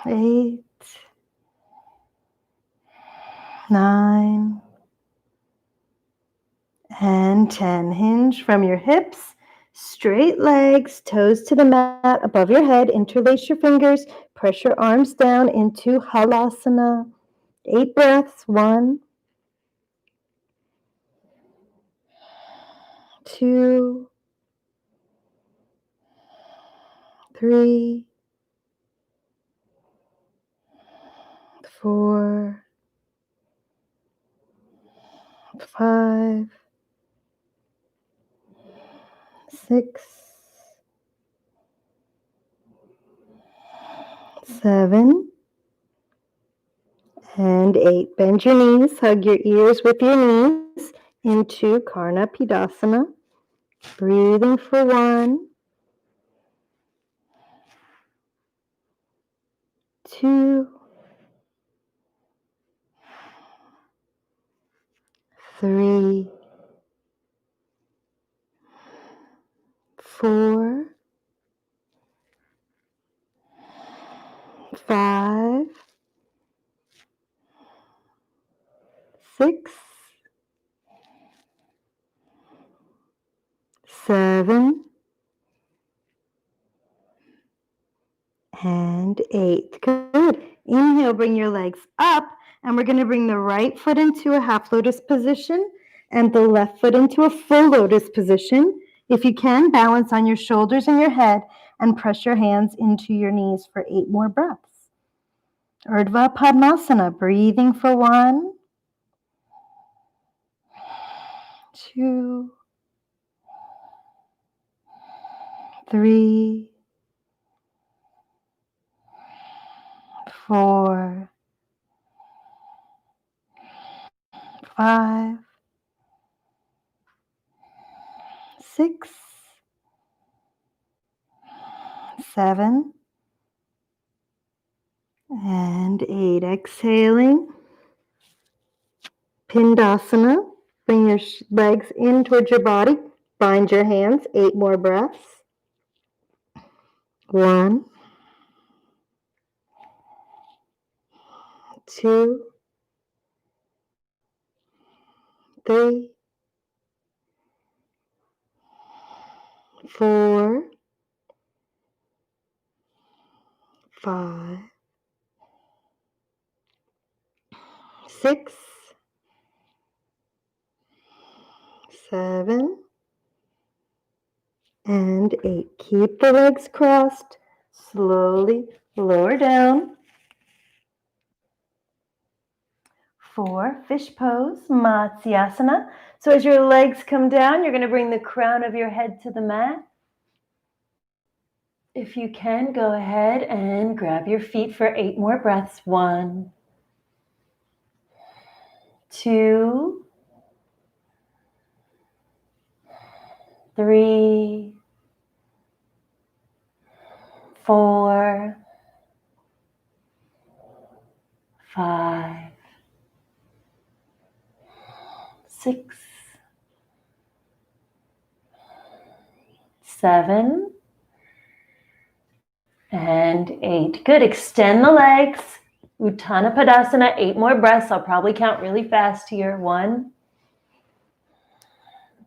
8, 9, and 10. Hinge from your hips, straight legs, toes to the mat above your head. Interlace your fingers, press your arms down into Halasana. 8 breaths. 1, 2, 3, 4, 5, 6, 7, and 8. Bend your knees, hug your ears with your knees into Karna Pidasana. Breathing for 1, 2, 3, 4, 5, 6, 7, and 8. Good. Inhale, bring your legs up, and we're going to bring the right foot into a half lotus position and the left foot into a full lotus position. If you can, balance on your shoulders and your head and press your hands into your knees for 8 more breaths. Urdhva Padmasana, breathing for 1, 2, 3, 4, 5, 6, 7, and 8. Exhaling. Pindasana. Bring your legs in towards your body. Bind your hands. 8 more breaths. 1, 2, 3, 4, 5, 6, 7, and 8. Keep the legs crossed. Slowly lower down. 4, fish pose, Matsyasana. So as your legs come down, you're going to bring the crown of your head to the mat. If you can, go ahead and grab your feet for 8 more breaths. 1, 2, 3, 4, 5, 6, 7, and 8. Good. Extend the legs. Uttana Padasana. 8 more breaths. I'll probably count really fast here. 1,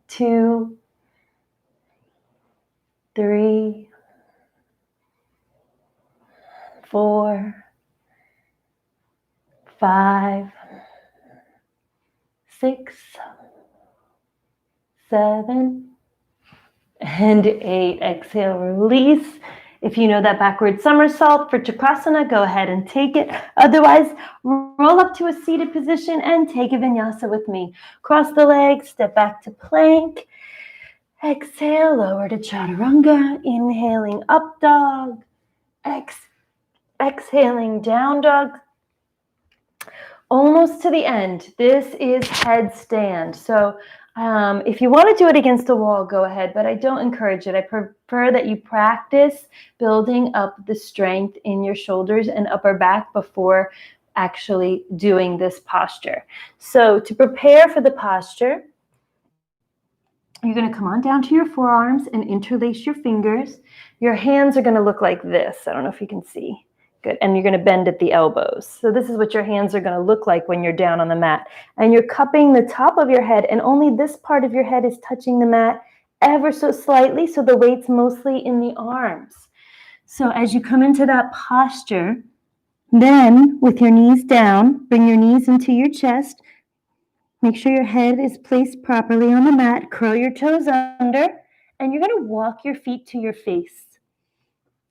2, 3, 4, 5, 6, 7, and 8. Exhale, release. If you know that backward somersault for Chakrasana, go ahead and take it. Otherwise, roll up to a seated position and take a vinyasa with me. Cross the legs, step back to plank. Exhale, lower to Chaturanga. Inhaling up dog. Exhaling down dog. Almost to the end. This is headstand. So if you want to do it against the wall, go ahead, but I don't encourage it. I prefer that you practice building up the strength in your shoulders and upper back before actually doing this posture. So to prepare for the posture, you're going to come on down to your forearms and interlace your fingers. Your hands are going to look like this. I don't know if you can see. Good. And you're going to bend at the elbows. So this is what your hands are going to look like when you're down on the mat. And you're cupping the top of your head, and only this part of your head is touching the mat ever so slightly, so the weight's mostly in the arms. So as you come into that posture, then with your knees down, bring your knees into your chest. Make sure your head is placed properly on the mat. Curl your toes under, and you're going to walk your feet to your face.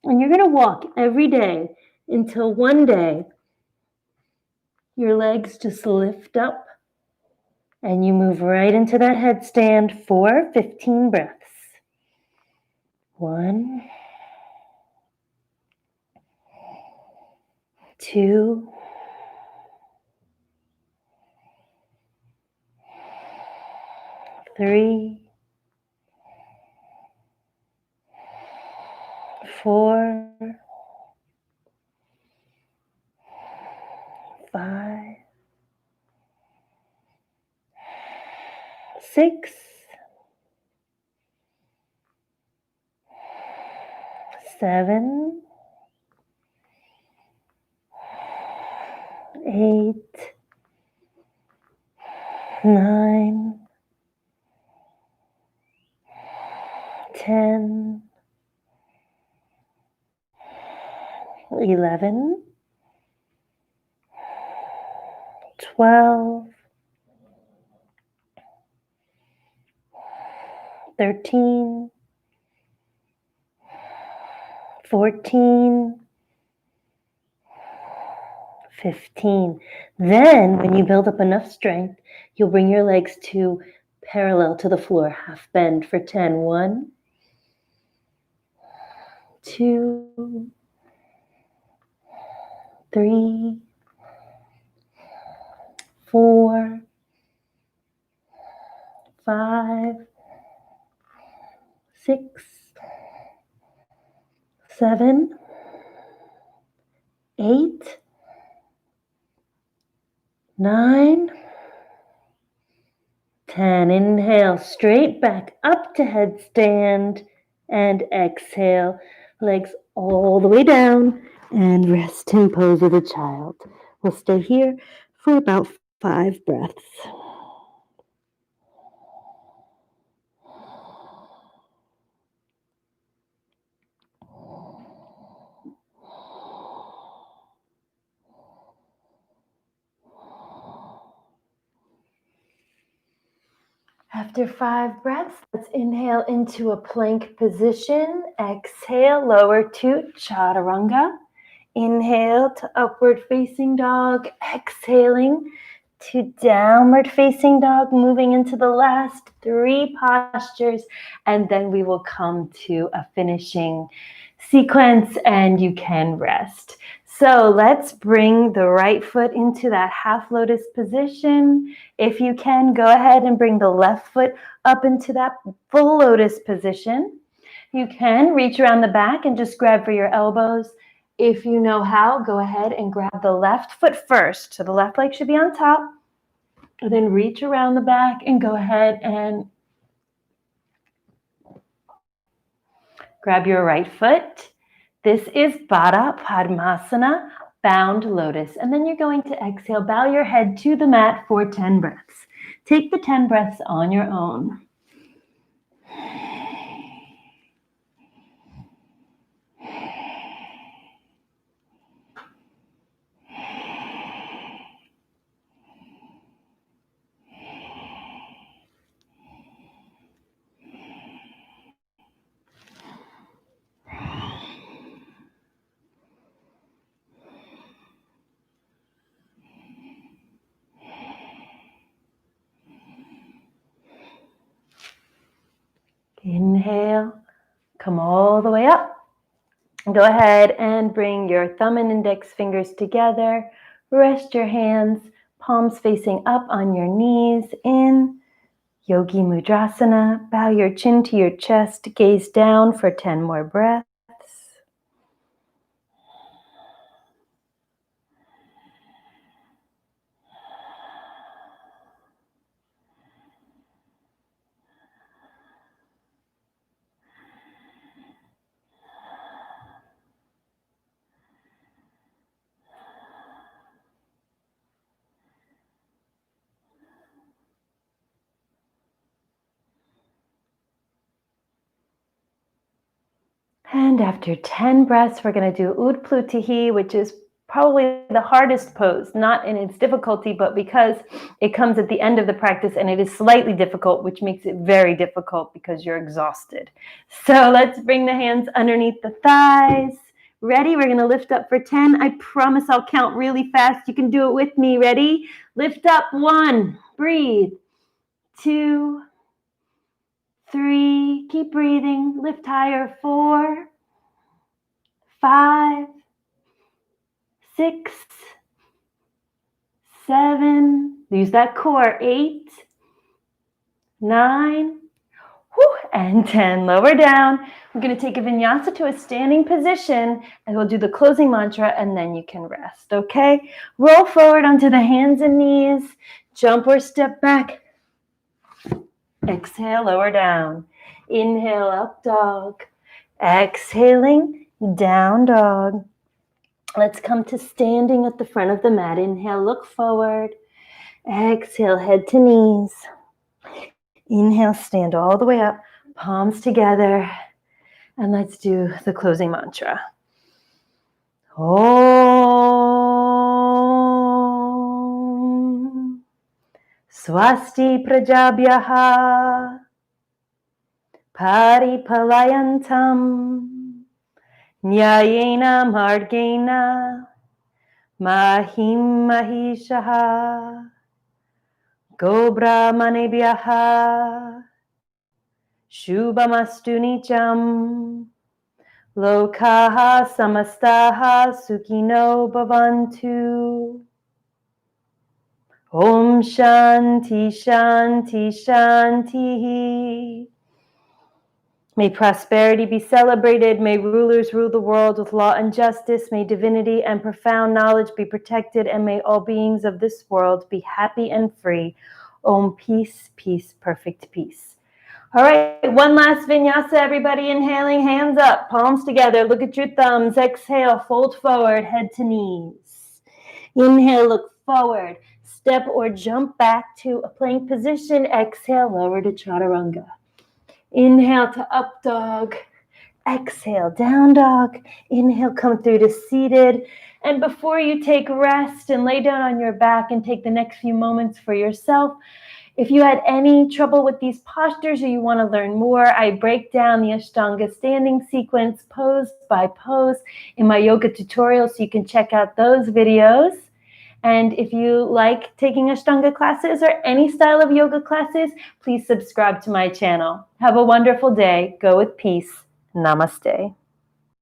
And you're going to walk every day until one day your legs just lift up and you move right into that headstand for 15 breaths. 1, 2, 3, 4, 5, 6, 7, 8, 9, 10, 11, 12, 13, 14, 15. Then, when you build up enough strength, you'll bring your legs to parallel to the floor, half bend for 10. 1, 2, 3, 4, 5, 6, 7, 8, 9, 10. Inhale, straight back up to headstand, and exhale, legs all the way down, and rest in pose with a child. We'll stay here for about 5 breaths. After 5 breaths, let's inhale into a plank position. Exhale, lower to chaturanga. Inhale to upward facing dog. Exhaling to downward facing dog, moving into the last 3 postures, and then we will come to a finishing sequence and you can rest. So let's bring the right foot into that half lotus position. If you can, go ahead and bring the left foot up into that full lotus position. You can reach around the back and just grab for your elbows. If you know how, go ahead and grab the left foot first. So the left leg should be on top. And then reach around the back and go ahead and grab your right foot. This is Baddha Padmasana, bound lotus. And then you're going to exhale, bow your head to the mat for 10 breaths. Take the 10 breaths on your own. Inhale, come all the way up. Go ahead and bring your thumb and index fingers together. Rest your hands, palms facing up on your knees in Yogi Mudrasana. Bow your chin to your chest, gaze down for 10 more breaths. And after 10 breaths, we're going to do Utplutihi, which is probably the hardest pose, not in its difficulty, but because it comes at the end of the practice and it is slightly difficult, which makes it very difficult because you're exhausted. So let's bring the hands underneath the thighs. Ready? We're going to lift up for 10. I promise I'll count really fast. You can do it with me. Ready? Lift up. 1. Breathe. 2. 3. Keep breathing. Lift higher. 4. 5, 6, 7, use that core, 8, 9, and 10. Lower down. We're going to take a vinyasa to a standing position and we'll do the closing mantra and then you can rest, okay? Roll forward onto the hands and knees. Jump or step back. Exhale, lower down. Inhale, up dog. Exhaling, down dog. Let's come to standing at the front of the mat. Inhale, look forward. Exhale, head to knees. Inhale, stand all the way up, palms together. And let's do the closing mantra. Om Swasti Prajabhyaha Paripalayantam Nyayena Margena Mahim Mahishaha Gobramanebhyaha Shubhamastu Nicham Lokaha Samastaha Sukhino Bhavantu. Om Shanti Shanti Shanti. May prosperity be celebrated. May rulers rule the world with law and justice. May divinity and profound knowledge be protected. And may all beings of this world be happy and free. Om peace, peace, perfect peace. All right, one last vinyasa, everybody. Inhaling, hands up, palms together. Look at your thumbs. Exhale, fold forward, head to knees. Inhale, look forward. Step or jump back to a plank position. Exhale, lower to chaturanga. Inhale to up dog. Exhale, down dog. Inhale, come through to seated. And before you take rest and lay down on your back and take the next few moments for yourself, if you had any trouble with these postures or you want to learn more, I break down the Ashtanga standing sequence pose by pose in my yoga tutorial, so you can check out those videos. And if you like taking Ashtanga classes or any style of yoga classes, please subscribe to my channel. Have a wonderful day. Go with peace. Namaste.